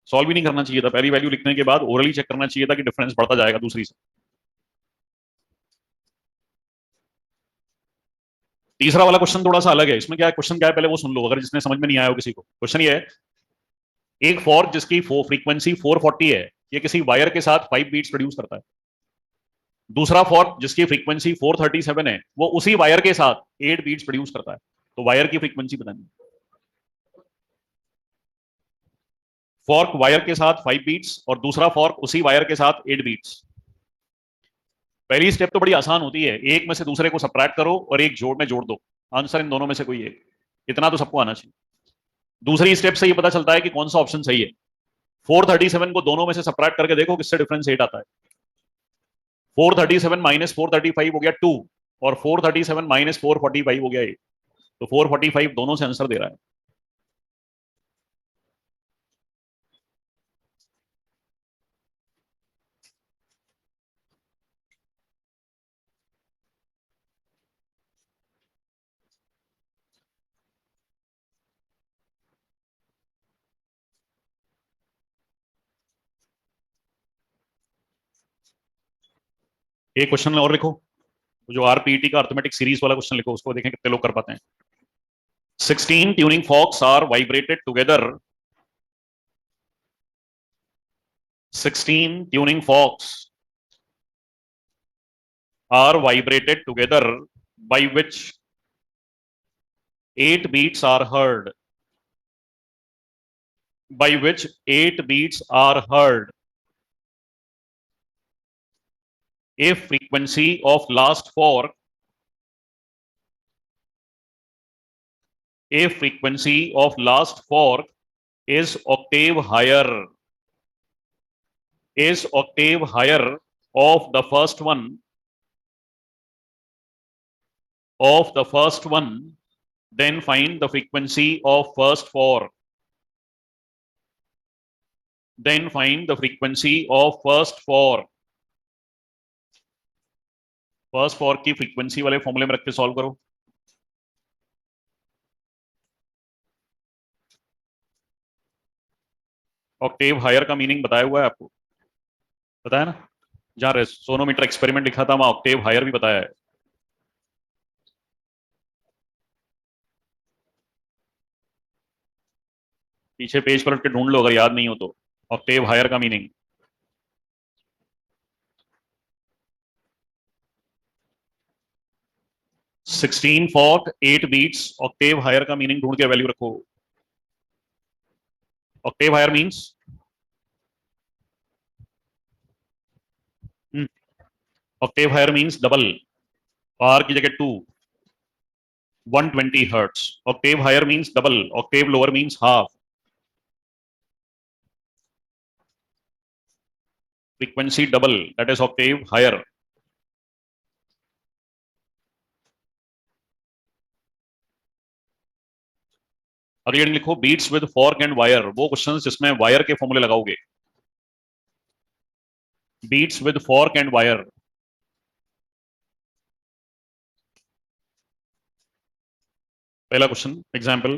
Solve भी नहीं करना चाहिए था, पहली वैल्यू लिखने के बाद ओरली चेक करना चाहिए था कि डिफरेंस बढ़ता जाएगा दूसरी से। तीसरा वाला क्वेश्चन थोड़ा सा अलग है। इसमें क्या है, क्वेश्चन क्या है पहले वो सुन लो, अगर जिसने समझ में नहीं आया हो किसी को। क्वेश्चन ये है, एक फॉर्क जिसकी फ्रीक्वेंसी 440 है, ये किसी वायर के साथ 5 बीट्स प्रोड्यूस करता है। दूसरा फॉर्क जिसकी फ्रीक्वेंसी 437 है, वो उसी वायर के साथ 8 बीट्स प्रोड्यूस करता है। तो वायर की फ्रीक्वेंसी बतानी। फॉर्क वायर के साथ 5 बीट्स और दूसरा फॉर्क उसी वायर के साथ 8 बीट्स। पहली स्टेप तो बड़ी आसान होती है, एक में से दूसरे को सब्ट्रैक्ट करो और एक जोड़ में जोड़ दो, आंसर इन दोनों में से कोई एक। इतना तो सबको आना चाहिए। दूसरी स्टेप से ये पता चलता है कि कौन सा ऑप्शन सही है। 437 को दोनों में से सब्ट्रैक्ट करके देखो किससे डिफरेंस 8 आता है। 437 माइनस 435 हो गया 2, और 437 माइनस 445 हो गया 8। तो 445 दोनों से आंसर दे रहा है। एक क्वेश्चन और लिखो, जो आरपीटी का अर्थमेटिक सीरीज वाला क्वेश्चन लिखो, उसको देखें कितने लोग कर पाते हैं। 16 tuning forks are vibrated together. 16 tuning forks are vibrated together by which 8 beats are heard. By which 8 beats are heard. If frequency of last fork, if frequency of last fork is octave higher, is octave higher of the first one, of the first one, then find the frequency of first fork. Then find the frequency of first fork. First fork की frequency वाले फॉर्मूले में रख के solve करो। Octave higher का meaning बताया हुआ है आपको, बताया ना? जहां सोनोमीटर एक्सपेरिमेंट लिखा था वहां ऑक्टेव हायर भी बताया है। पीछे पेज पलट के ढूंढ लो अगर याद नहीं हो तो, ऑक्टेव हायर का meaning. Sixteen fork 8 beats, octave higher का मीनिंग ढूंढ के वैल्यू रखो। Octave higher means octave higher means double, R की जगह 2, 120 hertz. Octave higher means double, octave lower means half. Frequency double, that is octave higher. और ये लिखो beats with fork and wire, वो क्वेश्चन जिसमें वायर के फॉर्मूले लगाओगे। Beats with fork and wire. पहला question example,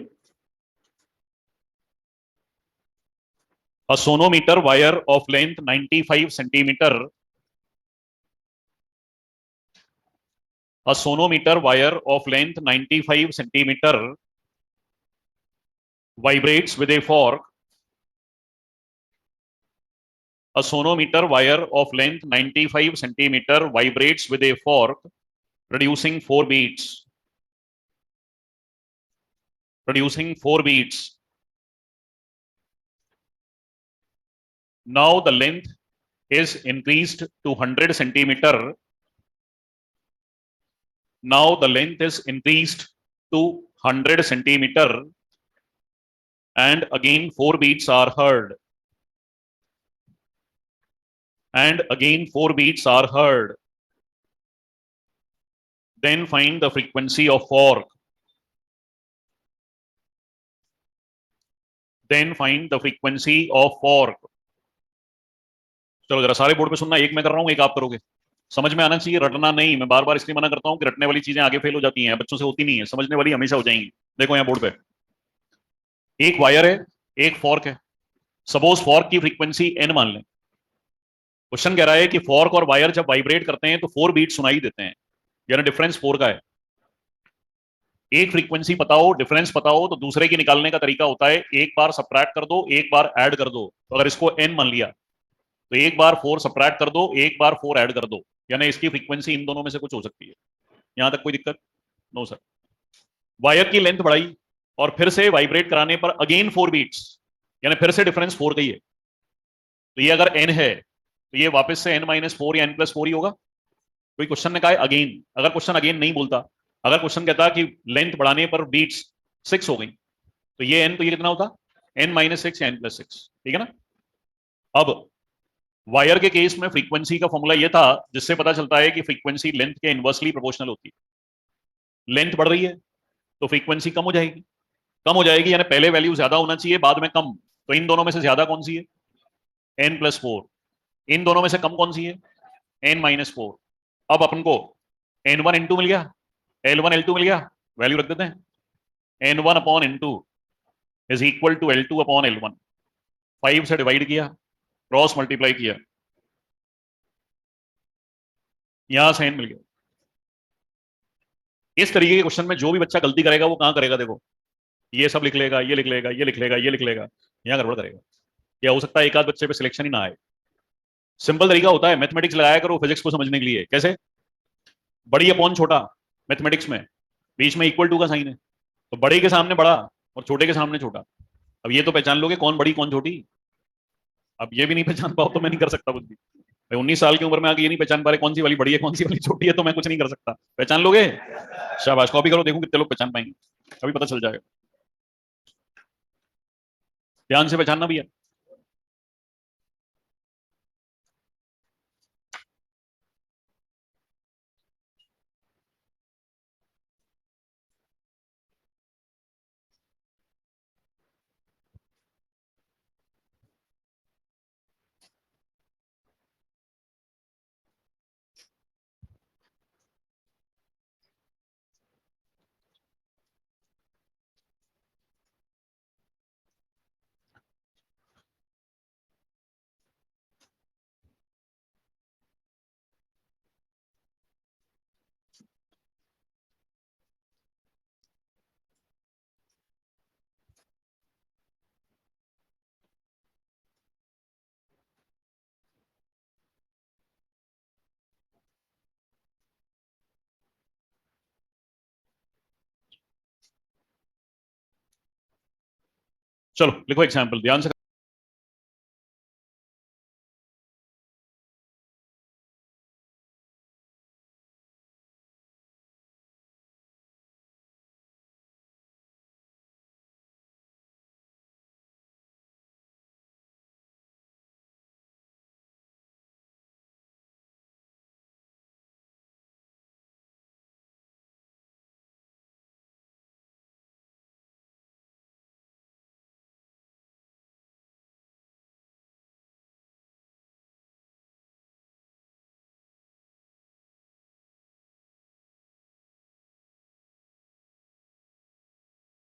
a sonometer wire of length 95 centimeter, a sonometer wire of length 95 centimeter vibrates with a fork. A sonometer wire of length 95 centimeter vibrates with a fork, producing 4 beats. Producing 4 beats. Now the length is increased to 100 centimeter. now the length is increased to 100 centimeter and again 4 beats are heard, and again 4 beats are heard. Then find the frequency of fork. Then find the frequency of fork. चलो जरा सारे board पे सुनना, एक मैं कर रहा हूं एक आप करोगे, समझ में आना चाहिए, रटना नहीं। मैं बार बार इसलिए मना करता हूं कि रटने वाली चीजें आगे फेल हो जाती हैं, बच्चों से होती नहीं है, समझने वाली हमेशा हो जाएंगी। देखो यहाँ बोर्ड पे एक वायर है, एक फॉर्क है। सपोज फॉर्क की फ्रीक्वेंसी एन मान लें। क्वेश्चन कह रहा है कि फॉर्क और वायर जब वाइब्रेट करते हैं तो 4 बीट सुनाई देते हैं, यानी डिफरेंस 4 का है। एक फ्रीक्वेंसी पता हो, डिफरेंस पता हो, तो दूसरे की निकालने का तरीका होता है एक बार सबट्रैक्ट कर दो, एक बार ऐड कर दो। तो अगर इसको एन मान लिया तो एक बार 4 सबट्रैक्ट कर दो, एक बार 4 ऐड कर दो, यानी इसकी फ्रीक्वेंसी इन दोनों में से कुछ हो सकती है। यहां तक कोई दिक्कत? No sir. वायर की लेंथ बढ़ाई और फिर से वाइब्रेट कराने पर अगेन 4 बीट्स, यानी फिर से डिफरेंस 4 का ही है। तो ये अगर एन है तो ये वापस से n-4 या n+4 ही होगा। कोई क्वेश्चन ने कहा है अगेन, अगर क्वेश्चन अगेन नहीं बोलता, अगर क्वेश्चन कहता कि लेंथ बढ़ाने पर बीट्स 6 हो गई, तो ये n, तो ये कितना होता? n-6 या n+6, ठीक है ना। अब वायर के केस में फ्रीक्वेंसी का फॉर्मूला ये था जिससे पता चलता है कि फ्रीक्वेंसी लेंथ के इनवर्सली प्रोपोर्शनल होती है। लेंथ बढ़ रही है तो फ्रीक्वेंसी कम हो जाएगी, कम हो जाएगी यानी पहले वैल्यू ज्यादा होना चाहिए बाद में कम। तो इन दोनों में से ज्यादा कौन सी है? n+4। इन दोनों में से कम कौन सी है? n-4। अब अपन को n1 n2 मिल गया, L1 L2 मिल गया, वैल्यू रख देते हैं। n1 upon n2 is equal to L2 upon L1। 5 से डिवाइड किया, क्रॉस मल्टीप्लाई किया, यहां से n मिल गया। इस तरीके के क्वेश्चन में जो भी बच्चा गलती करेगा वो कहां करेगा? देखो ये सब लिख लेगा, ये लिख लेगा, ये लिख लेगा, ये लिख लेगा, यहां गड़बड़ करेगा। क्या हो सकता है एक आध बच्चे पे सिलेक्शन ही ना आए। सिंपल तरीका होता है, मैथमेटिक्स लगाया करो फिजिक्स को समझने के लिए। कैसे? बड़ी अपॉन छोटा, मैथमेटिक्स में बीच में इक्वल टू का साइन है, तो बड़े के सामने बड़ा और छोटे के सामने छोटा। अब ये तो पहचान लोगे कौन बड़ी कौन छोटी। अब ये भी नहीं पहचान पाओ तो मैं नहीं कर सकता कुछ भी। भाई 19 साल की उम्र में आके ये नहीं पहचान पा रहे कौन सी वाली बड़ी है कौन सी वाली छोटी है, तो मैं कुछ नहीं कर सकता। पहचान लोगे? शाबाश, कॉपी करो, देखो कितने लोग पहचान पाएंगे, अभी पता चल जाएगा। ध्यान से पहचानना भी है। चलो लिखो एग्जाम्पल ध्यान से।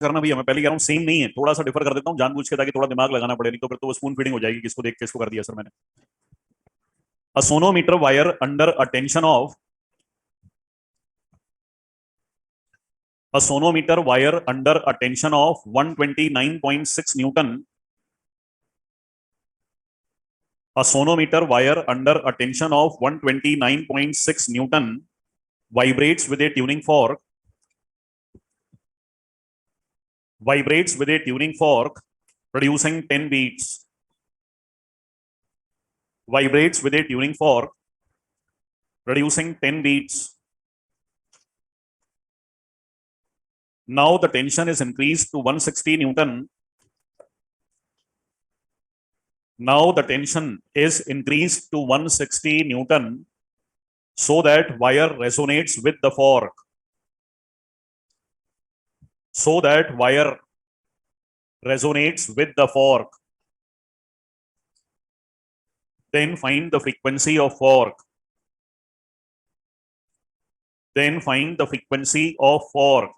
करना भैया, मैं पहले कह रहा हूँ सेम नहीं है, थोड़ा सा डिफर कर देता हूँ जानबूझ के ताकि थोड़ा दिमाग लगाना पड़े, नहीं तो फिर तो वो स्पून फीडिंग हो जाएगी, किसको देख के इसको कर दिया सर मैंने। A sonometer wire under a tension of a sonometer wire under a tension of 129.6 Newton. A sonometer wire under a tension of 129.6 Newton vibrates with a tuning fork. Vibrates with a tuning fork, producing 10 beats. Vibrates with a tuning fork, producing 10 beats. Now the tension is increased to 160 Newton. Now the tension is increased to 160 Newton so that wire resonates with the fork. So that wire resonates with the fork. Then find the frequency of fork. Then find the frequency of fork.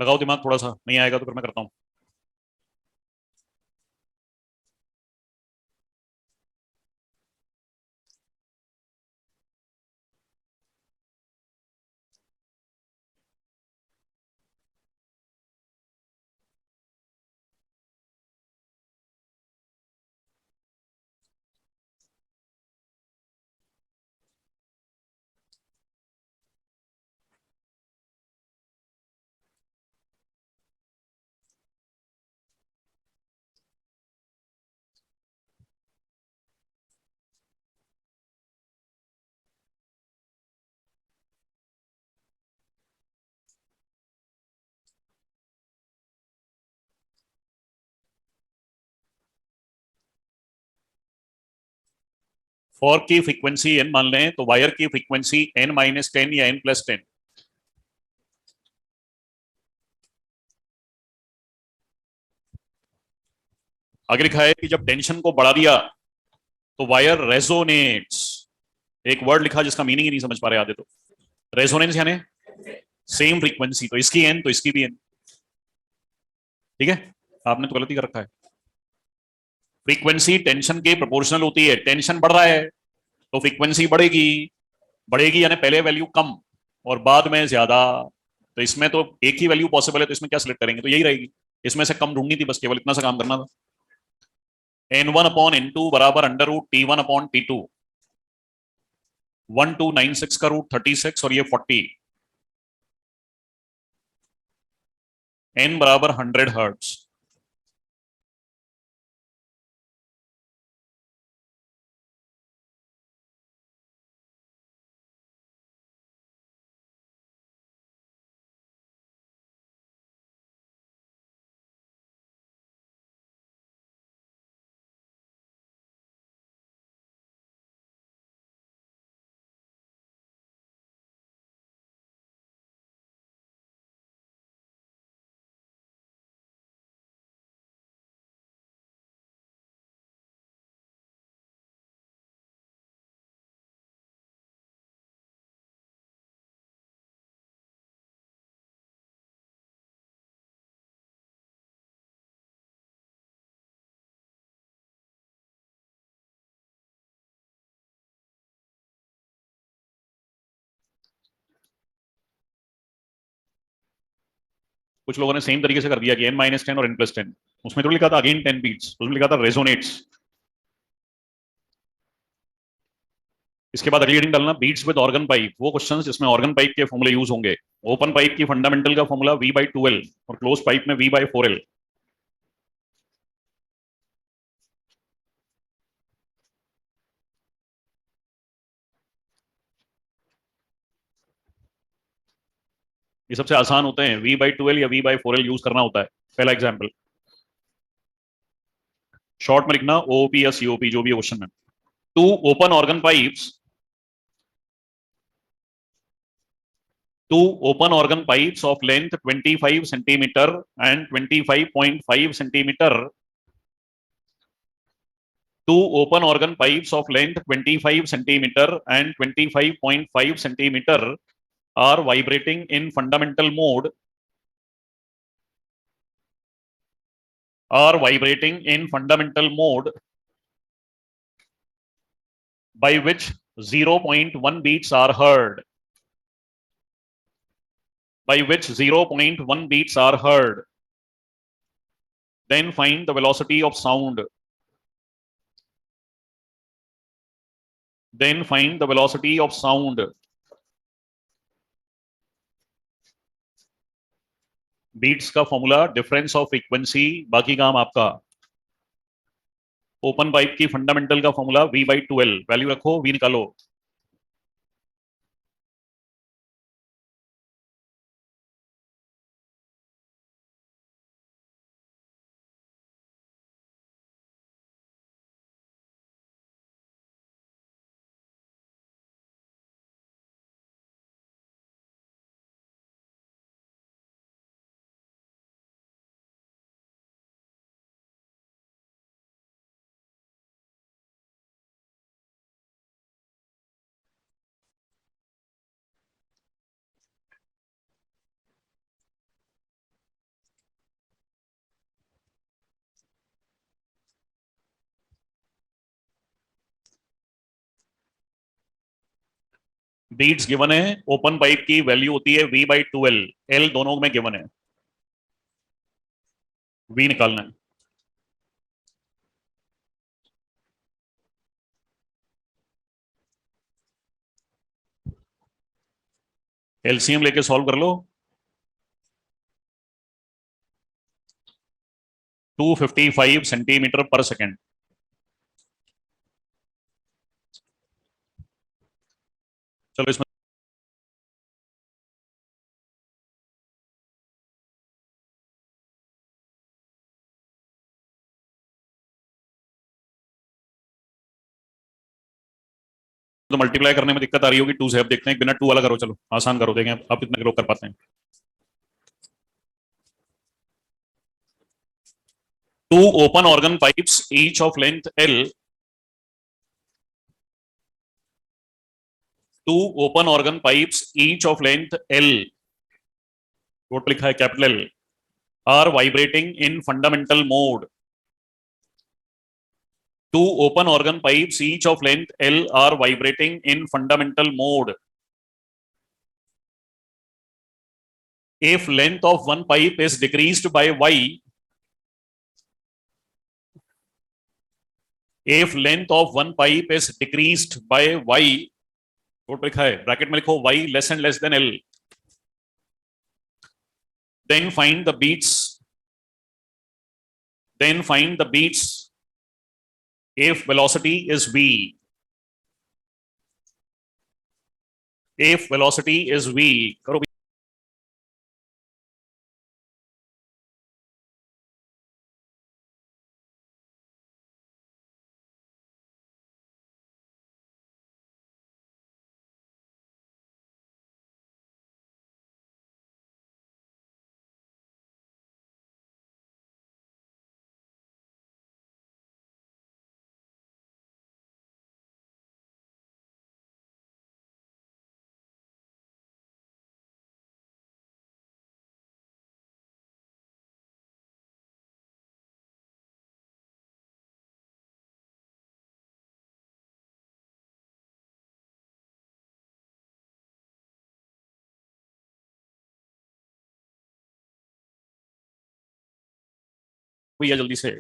लगाओ दिमाग थोड़ा सा, नहीं आएगा तो फिर मैं करता हूं। फॉर्क की फ्रीक्वेंसी एन मान लें तो वायर की फ्रीक्वेंसी n-10 या n+10। आगे लिखा है कि जब टेंशन को बढ़ा दिया तो वायर रेजोनेट्स। एक वर्ड लिखा जिसका मीनिंग ही नहीं समझ पा रहे आधे तो। रेजोनेंस यानी सेम फ्रीक्वेंसी, तो इसकी एन तो इसकी भी एन। ठीक है, आपने तो गलती कर रखा है। फ्रीक्वेंसी टेंशन के प्रोपोर्शनल होती है, टेंशन बढ़ रहा है तो फ्रीक्वेंसी बढ़ेगी, बढ़ेगी यानी पहले वैल्यू कम और बाद में ज्यादा। तो इसमें तो एक ही वैल्यू पॉसिबल है, तो इसमें क्या सिलेक्ट करेंगे, तो यही रहेगी। इसमें से कम ढूंढनी थी, बस केवल इतना सा काम करना था। n1/n2 बराबर अंडर रूट t1/t2, 1296 का रूट 36 और ये 40, n बराबर 100 हर्ट्ज। कुछ लोगों ने सेम तरीके से कर दिया कि n-10 और n+10, उसमें तो लिखा था अगेन 10 बीट्स, उसमें लिखा था रेजोनेट्स। इसके बाद अगली हेडिंग डालना बीट्स विद ऑर्गन पाइप, वो क्वेश्चंस जिसमें ऑर्गन पाइप के फॉर्मूले यूज होंगे। ओपन पाइप की फंडामेंटल का फॉर्मूला V/2L और क्लोज पाइप में V/4L। ये सबसे आसान होते हैं, V/2L या V/4L यूज करना होता है। पहला एग्जाम्पल शॉर्ट में लिखना OOP या COP, जो भी है क्वेश्चन में। Two open organ pipes, two open organ pipes of length 25 centimeter and 25.5 centimeter, two open organ pipes of length 25 centimeter and 25.5 centimeter are vibrating in fundamental mode, are vibrating in fundamental mode by which 0.1 beats are heard, by which 0.1 beats are heard. Then find the velocity of sound. Then find the velocity of sound. Beats का formula difference of frequency, बाकी काम आपका। Open pipe की fundamental का formula V/2L, value रखो, V निकालो। Beats given है, open pipe की वैल्यू होती है V/2L, L दोनों में गिवन है, V निकालना है। एलसीएम लेके सॉल्व कर लो। 255 सेंटीमीटर पर सेकेंड। चलो इसमें तो मल्टीप्लाई करने में दिक्कत आ रही होगी, 2 से। अब देखते हैं बिना 2 वाला करो, चलो आसान करो, देखें आप कितने लोग कर पाते हैं। Two open organ pipes each of length L, two open organ pipes each of length L, वोट लिखा है capital L, are vibrating in fundamental mode, Two open organ pipes, each of length L, are vibrating in fundamental mode. If length of one pipe is decreased by y, if length of one pipe is decreased by y, board पर लिखा है, bracket में लिखो y less and less than L, then find the beats if velocity is v. If velocity is v, करो भैया जल्दी से।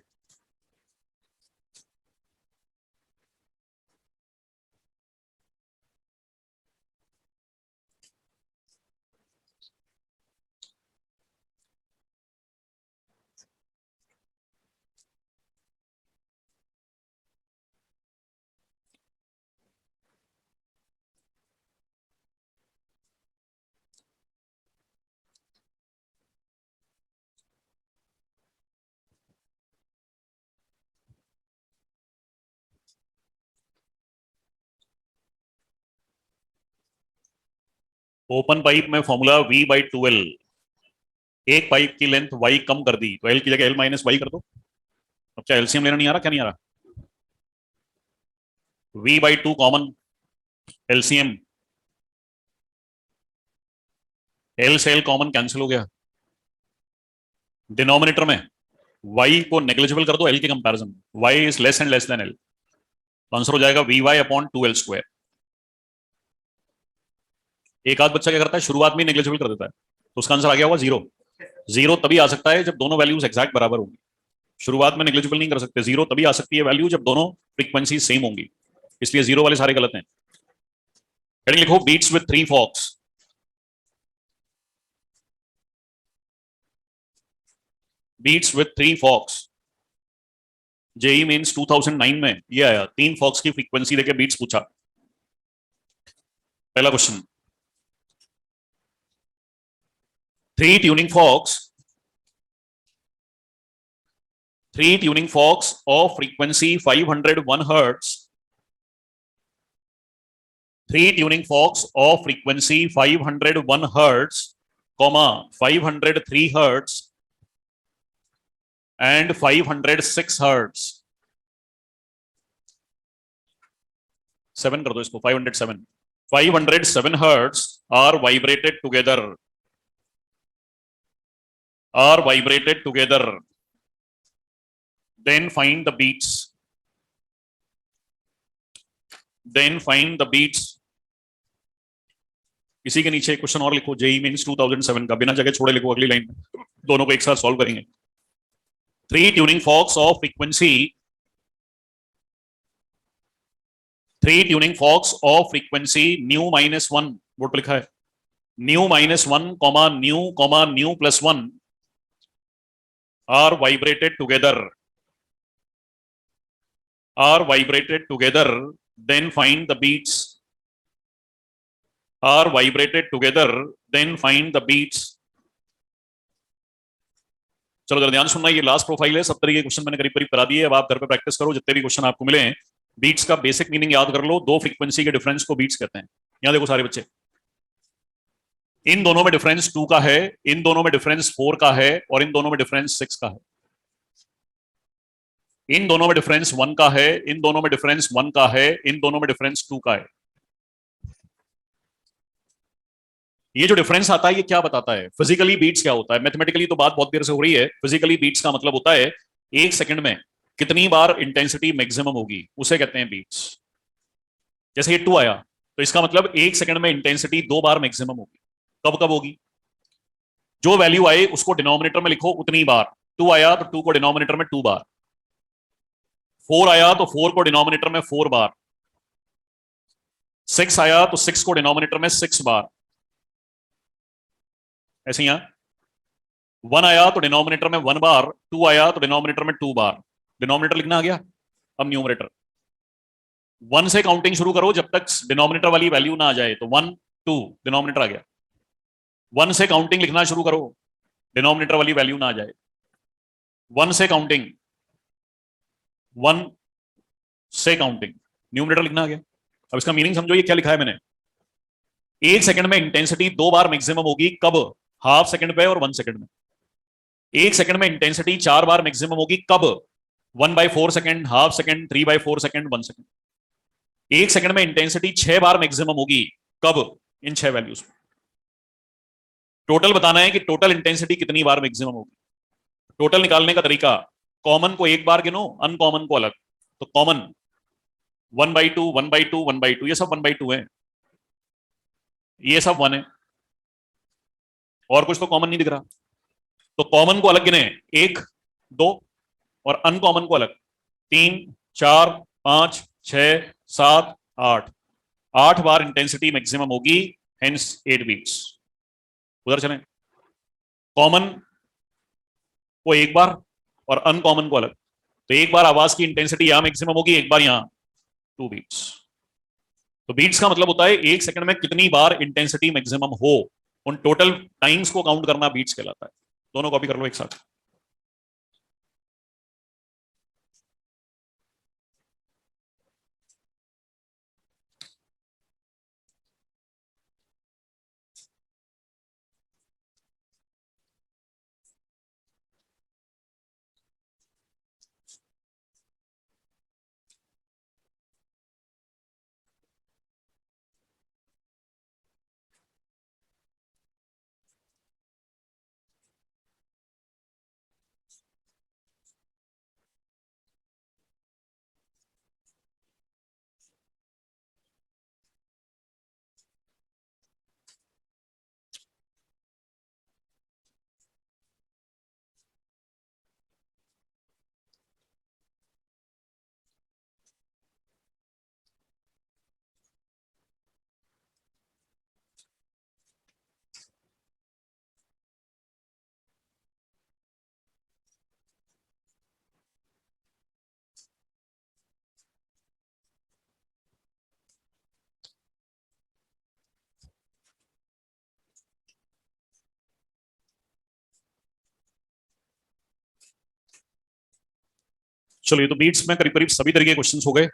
Open pipe में फॉर्मूला v/2L, एक पाइप की लेंथ y कम कर दी तो L की जगह L माइनस y कर दो। अब क्या एलसीएम लेना नहीं आ रहा, क्या नहीं आ रहा? v/2 कॉमन एलसीएम, L से L कॉमन कैंसिल हो गया, डिनोमिनेटर में y को नेग्लिजिबल कर दो L के comparison, y is less and less than L, तो आंसर हो जाएगा vy/2L²। एक आध बच्चा क्या करता है, शुरुआत में नेग्लिजिबल कर देता है, तो उसका आंसर आ गया होगा 0। 0 तभी आ सकता है जब दोनों वैल्यूज एग्जैक्ट बराबर होंगी। शुरुआत में नेग्लिजिबल नहीं कर सकते। 0 तभी आ सकती है वैल्यू जब दोनों फ्रीक्वेंसी सेम होंगी, इसलिए 0 वाले सारे गलत हैं। हेडिंग लिखो, beats with 3 forks. Beats with 3 forks, JEE Mains 2009 में ये आया, 3 फॉक्स की फ्रीक्वेंसी देके बीट्स पूछा। पहला question, 3 tuning forks of frequency 501 hertz, 3 tuning forks of frequency 501 hertz, 503 hertz and 506 hertz, 7 कर दो इसको, 507, 507 hertz are vibrated together, then find the beats, इसी के नीचे क्वेश्चन और लिखो, जेई मींस 2007 का, बिना जगह छोड़े लिखो अगली लाइन में, दोनों को एक साथ सॉल्व करेंगे। 3 tuning forks of frequency 3 tuning forks of frequency nu-1, board पर लिखा है, nu-1, nu plus 1 are vibrated together, then find the beats, चलो जरा ध्यान सुनना, ये लास्ट प्रोफाइल है, सब तरीके क्वेश्चन मैंने करीब करीब करा दिए। अब आप घर पे प्रैक्टिस करो, जितने भी क्वेश्चन आपको मिले हैं, बीट्स का बेसिक मीनिंग याद कर लो। 2 फ्रीक्वेंसी के डिफरेंस को बीट्स कहते हैं। यहां देखो सारे बच्चे, इन दोनों में डिफरेंस 2 का है, इन दोनों में डिफरेंस 4 का है, और इन दोनों में डिफरेंस 6 का है। इन दोनों में डिफरेंस 1 का है, इन दोनों में डिफरेंस 1 का है, इन दोनों में डिफरेंस 2 का है। ये जो डिफरेंस आता है ये क्या बताता है? फिजिकली बीट्स क्या होता है? मैथमेटिकली तो बात बहुत देर से हो रही है। फिजिकली बीट्स का मतलब होता है 1 सेकंड में कितनी बार इंटेंसिटी मैक्सिमम होगी उसे कहते हैं बीट्स। जैसे ये 2 आया तो इसका मतलब 1 सेकंड में इंटेंसिटी 2 बार मैक्सिमम होगी। कब कब होगी? जो वैल्यू आए उसको डिनोमिनेटर में लिखो उतनी बार। 2 आया तो 2 को डिनोमिनेटर में 2 बार। 4 आया तो 4 को डिनोमिनेटर में 4 बार। 6 आया तो 6 को डिनोमिनेटर में 6 बार। ऐसे ही 1 आया तो डिनोमिनेटर में 1 बार। 2 आया तो डिनोमिनेटर में 2 बार। डिनोमिनेटर लिखना आ गया। अब न्यूमरेटर 1 से काउंटिंग शुरू करो जब तक डिनोमिनेटर वाली वैल्यू ना आ जाए। तो 1 2 डिनोमिनेटर आ गया। 1 से काउंटिंग लिखना शुरू करो डिनोमिनेटर वाली वैल्यू ना आ जाए। 1 से काउंटिंग 1 से काउंटिंग न्यूमरेटर लिखना आ गया। अब इसका मीनिंग समझो, ये क्या लिखा है मैंने। 1 सेकंड में इंटेंसिटी 2 बार मैक्सिमम होगी। कब? हाफ सेकंड पे और 1 सेकंड में। 1 सेकंड में इंटेंसिटी 4 बार मैक्सिमम होगी। कब? 1/4 second, half second, 3/4 second, 1 second. 1 second में इंटेंसिटी 6 बार मैक्सिमम होगी। कब? इन 6 वैल्यूज में। टोटल बताना है कि टोटल इंटेंसिटी कितनी बार मैक्सिमम होगी। टोटल निकालने का तरीका, कॉमन को 1 बार गिनो, अनकॉमन को अलग। तो कॉमन 1/2, 1/2, 1/2, ये सब 1/2 है। ये सब 1 है और कुछ तो कॉमन नहीं दिख रहा। तो कॉमन को अलग गिने, 1 2, और अनकॉमन को अलग 3 4 5 6 7 8। 8 बार इंटेंसिटी मैक्सिमम होगी, हेंस 8 बीट्स। उधर चलें, कॉमन को 1 बार और अनकॉमन को अलग। तो 1 बार आवाज की इंटेंसिटी यहां मैक्सिमम होगी, 1 बार यहां, 2 बीट्स। तो बीट्स का मतलब होता है 1 सेकंड में कितनी बार इंटेंसिटी मैक्सिमम हो। उन टोटल टाइम्स को काउंट करना बीट्स कहलाता है। दोनों कॉपी कर लो एक साथ। चलो, ये तो बीट्स में करीब करीब सभी तरीके के क्वेश्चंस हो गए।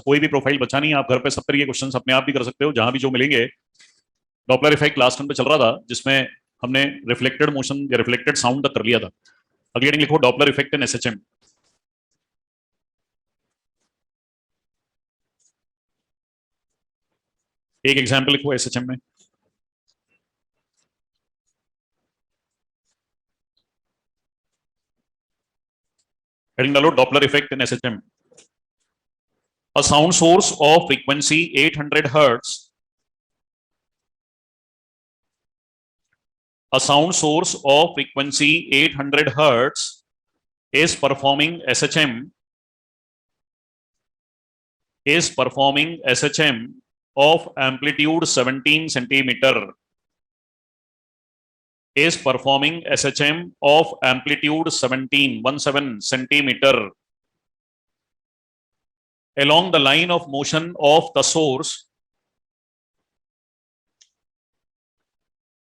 कोई भी प्रोफाइल बचा नहीं है, आप घर पे सब तरीके क्वेश्चंस अपने आप भी कर सकते हो जहां भी जो मिलेंगे। डॉपलर इफेक्ट लास्ट टाइम पे चल रहा था जिसमें हमने रिफ्लेक्टेड मोशन या रिफ्लेक्टेड साउंड तक कर लिया था। अगली हेडिंग लिखो डॉपलर इफेक्ट इन एसएचएम। एक एग्जाम्पल लिखो एसएचएम में। हेडिंग डालो Doppler effect in SHM. A sound source of frequency 800 hertz. A sound source of frequency 800 hertz is performing SHM. Is performing SHM of amplitude 17 centimeter is performing SHM of amplitude 17 centimeter along the line of motion of the source,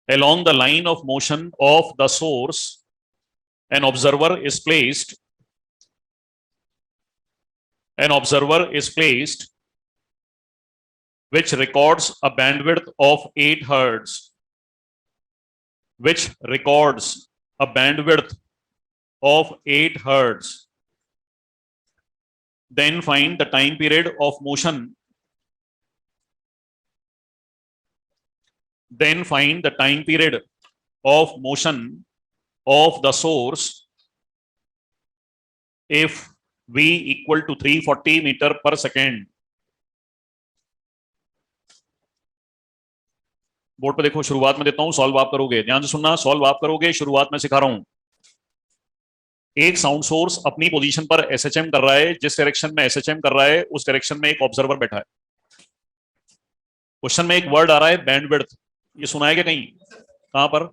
along the line of motion of the source, an observer is placed, which records a bandwidth of 8 hertz, which records a bandwidth of 8 hertz. Then find the time period of motion. Then find the time period of motion of the source if v equal to 340 meter per second. Board पे देखो, शुरुआत में देता हूं, solve आप करोगे, ध्यान से सुनना, सॉल्व आप करोगे, शुरुआत में सिखा रहा हूं। एक साउंड सोर्स अपनी पोजीशन पर एसएचएम कर रहा है, जिस डायरेक्शन में एसएचएम कर रहा है उस डायरेक्शन में एक ऑब्जर्वर बैठा है। क्वेश्चन में एक वर्ड आ रहा है बैंडविड्थ, ये सुना है क्या कहीं? कहां पर?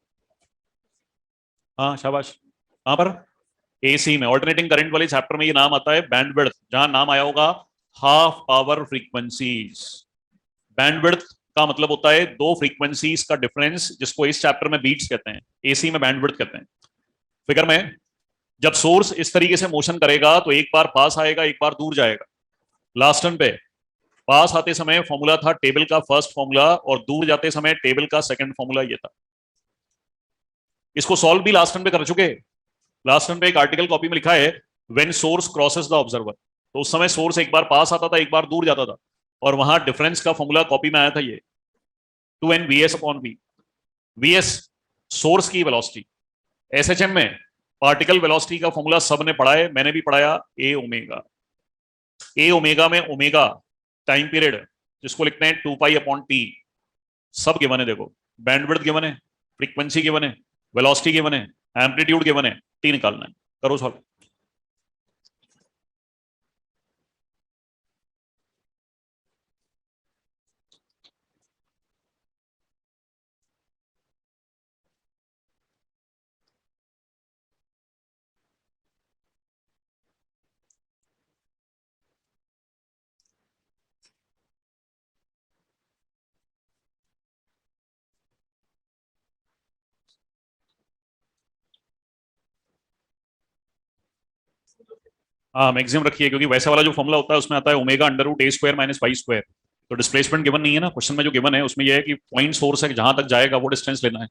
हाँ शाबाश, कहां पर? एसी में, ऑल्टरनेटिंग करंट वाले चैप्टर में ये नाम आता है बैंडविड्थ, जहां नाम आया होगा हाफ पावर फ्रीक्वेंसीज। बैंडविड्थ का मतलब होता है दो फ्रीक्वेंसीज का डिफरेंस, जिसको इस चैप्टर में बीट्स कहते हैं, एसी में बैंडविड्थ कहते हैं। फिगर में जब सोर्स इस तरीके से मोशन करेगा तो एक बार पास आएगा, एक बार दूर जाएगा। लास्ट टर्न पे पास आते समय फॉर्मूला था टेबल का फर्स्ट फॉर्मूला, और दूर जाते समय टेबल का सेकंड फॉर्मूला ये था। इसको सॉल्व भी लास्ट टर्न पे कर चुके। लास्ट टर्न पे एक आर्टिकल कॉपी में लिखा है when source crosses the observer, तो उस समय सोर्स एक बार पास आता था, एक बार दूर जाता था, और वहां डिफरेंस का फॉर्मूला कॉपी में आया था ये 2n vs upon v। vs source की वेलोसिटी, एसएचएम में पार्टिकल वेलोसिटी का फॉर्मूला सब ने पढ़ा है, मैंने भी पढ़ाया, ए ओमेगा। ए ओमेगा में ओमेगा टाइम पीरियड, जिसको लिखते हैं 2 पाई अपॉन टी, सब गिवन है। देखो बैंडविड्थ गिवन है, फ्रीक्वेंसी गिवन है, वेलोसिटी गिवन है, एम्पलीट्यूड गिवन है, टी निकालना है। करो सॉल्व। हाँ मैक्सिमम रखिए, क्योंकि वैसा वाला जो फॉर्मूला होता है उसमें आता है omega under root A square minus Y square. तो डिस्प्लेसमेंट गिवन नहीं है ना क्वेश्चन में, जो गिवन है उसमें यह है कि पॉइंट सोर्स है, जहां तक जाएगा वो डिस्टेंस लेना है।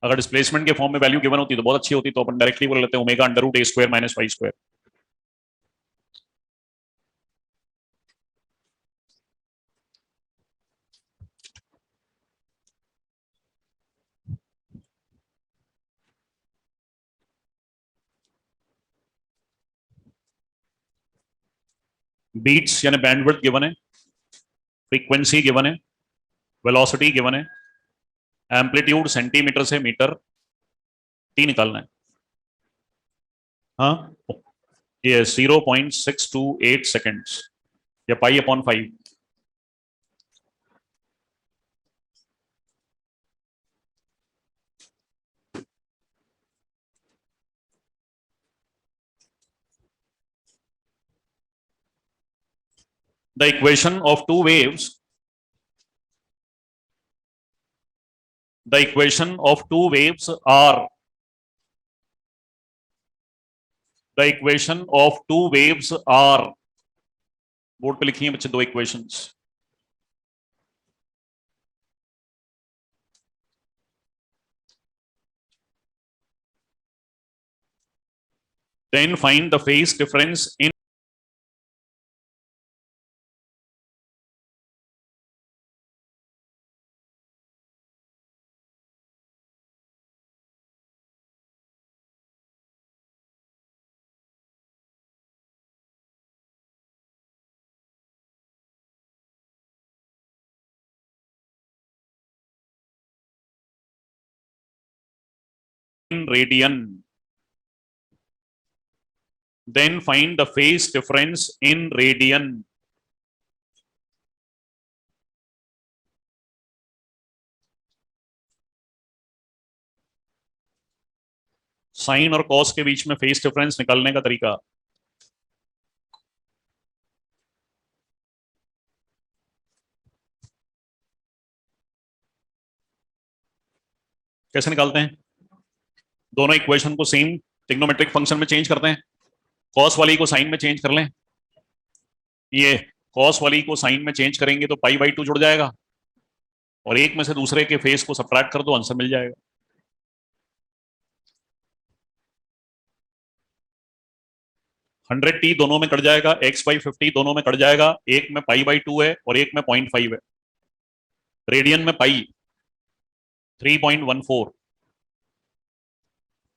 अगर डिस्प्लेसमेंट के फॉर्म में वैल्यू गिवन होती तो बहुत अच्छी होती, तो अपन डायरेक्टली बोल लेते हैं omega under root A square minus Y square. Beats यानी बैंडविड्थ गिवन है, फ्रीक्वेंसी गिवन है, वेलोसिटी गिवन है, एम्पलीट्यूड सेंटीमीटर से मीटर, टी निकालना है। हाँ, ये 0.628 या pi upon 5। The equation of two waves, the equation of two waves are, the equation of two waves are, board पे लिखी है बच्चे दो equations. Then find the phase difference in radian. Then find the phase difference in radian. Sine और cos के बीच में phase difference निकालने का तरीका। कैसे निकालते हैं? दोनों इक्वेशन को सेम ट्रिग्नोमेट्रिक फंक्शन में चेंज करते हैं। कॉस वाली को साइन में चेंज कर लें, ये कॉस वाली को साइन में चेंज करेंगे तो पाई बाई 2 जुड़ जाएगा, और एक में से दूसरे के फेस को सब्ट्रैक्ट कर दो, आंसर मिल जाएगा। हंड्रेड टी दोनों में कट जाएगा, x/50 दोनों में कट जाएगा, एक में पाई बाई 2 है और एक में 0.5 है। रेडियन में पाई 3.14,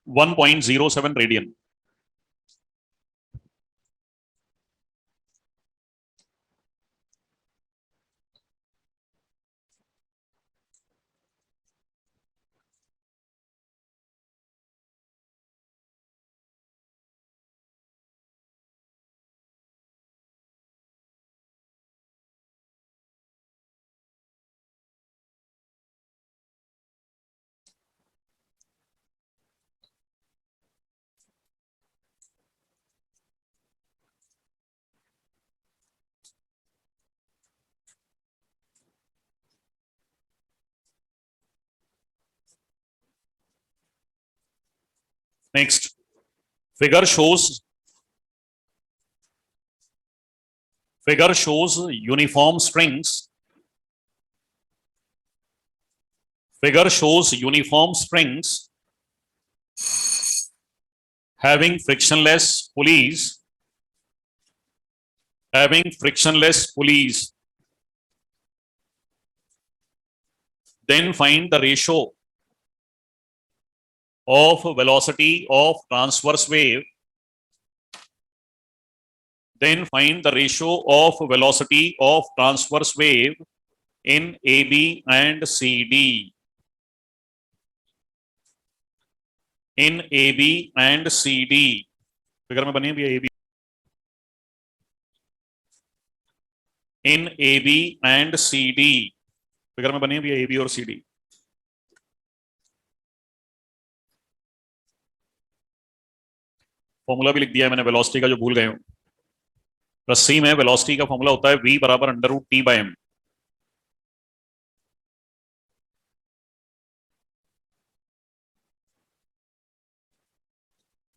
1.07 radian. Next, figure shows uniform strings. Figure shows uniform strings having frictionless pulleys. Then find the ratio of velocity of transverse wave. Then find the ratio of velocity of transverse wave in AB and CD. In AB and CD. Figure में बनी भी है AB. In AB and CD. Figure में बनी भी है AB और CD. Formula भी लिख दिया है मैंने वेलोसिटी का, जो भूल गए हो। रस्सी में वेलोसिटी का फॉर्मूला होता है v बराबर √T/m।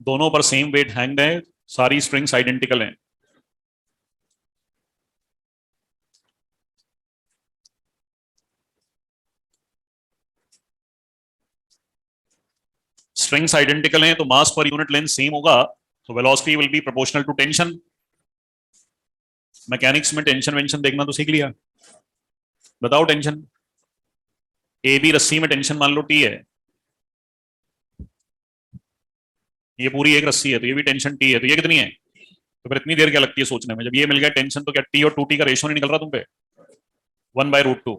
दोनों पर सेम वेट हैंग्ड है, सारी स्ट्रिंग्स आइडेंटिकल हैं। स्ट्रिंग्स आइडेंटिकल हैं तो mass per unit length same होगा, तो velocity will be proportional to tension. Mechanics में टेंशन वेंशन देखना तो सीख लिया। बताओ टेंशन, ए बी रस्सी में टेंशन मान लो टी है, ये पूरी एक रस्सी है तो ये भी टेंशन टी है, तो ये कितनी है? तो फिर इतनी देर क्या लगती है सोचने में? जब ये मिल गया टेंशन तो क्या टी और 2t का रेशियो नहीं निकल रहा तुम पे? 1/√2।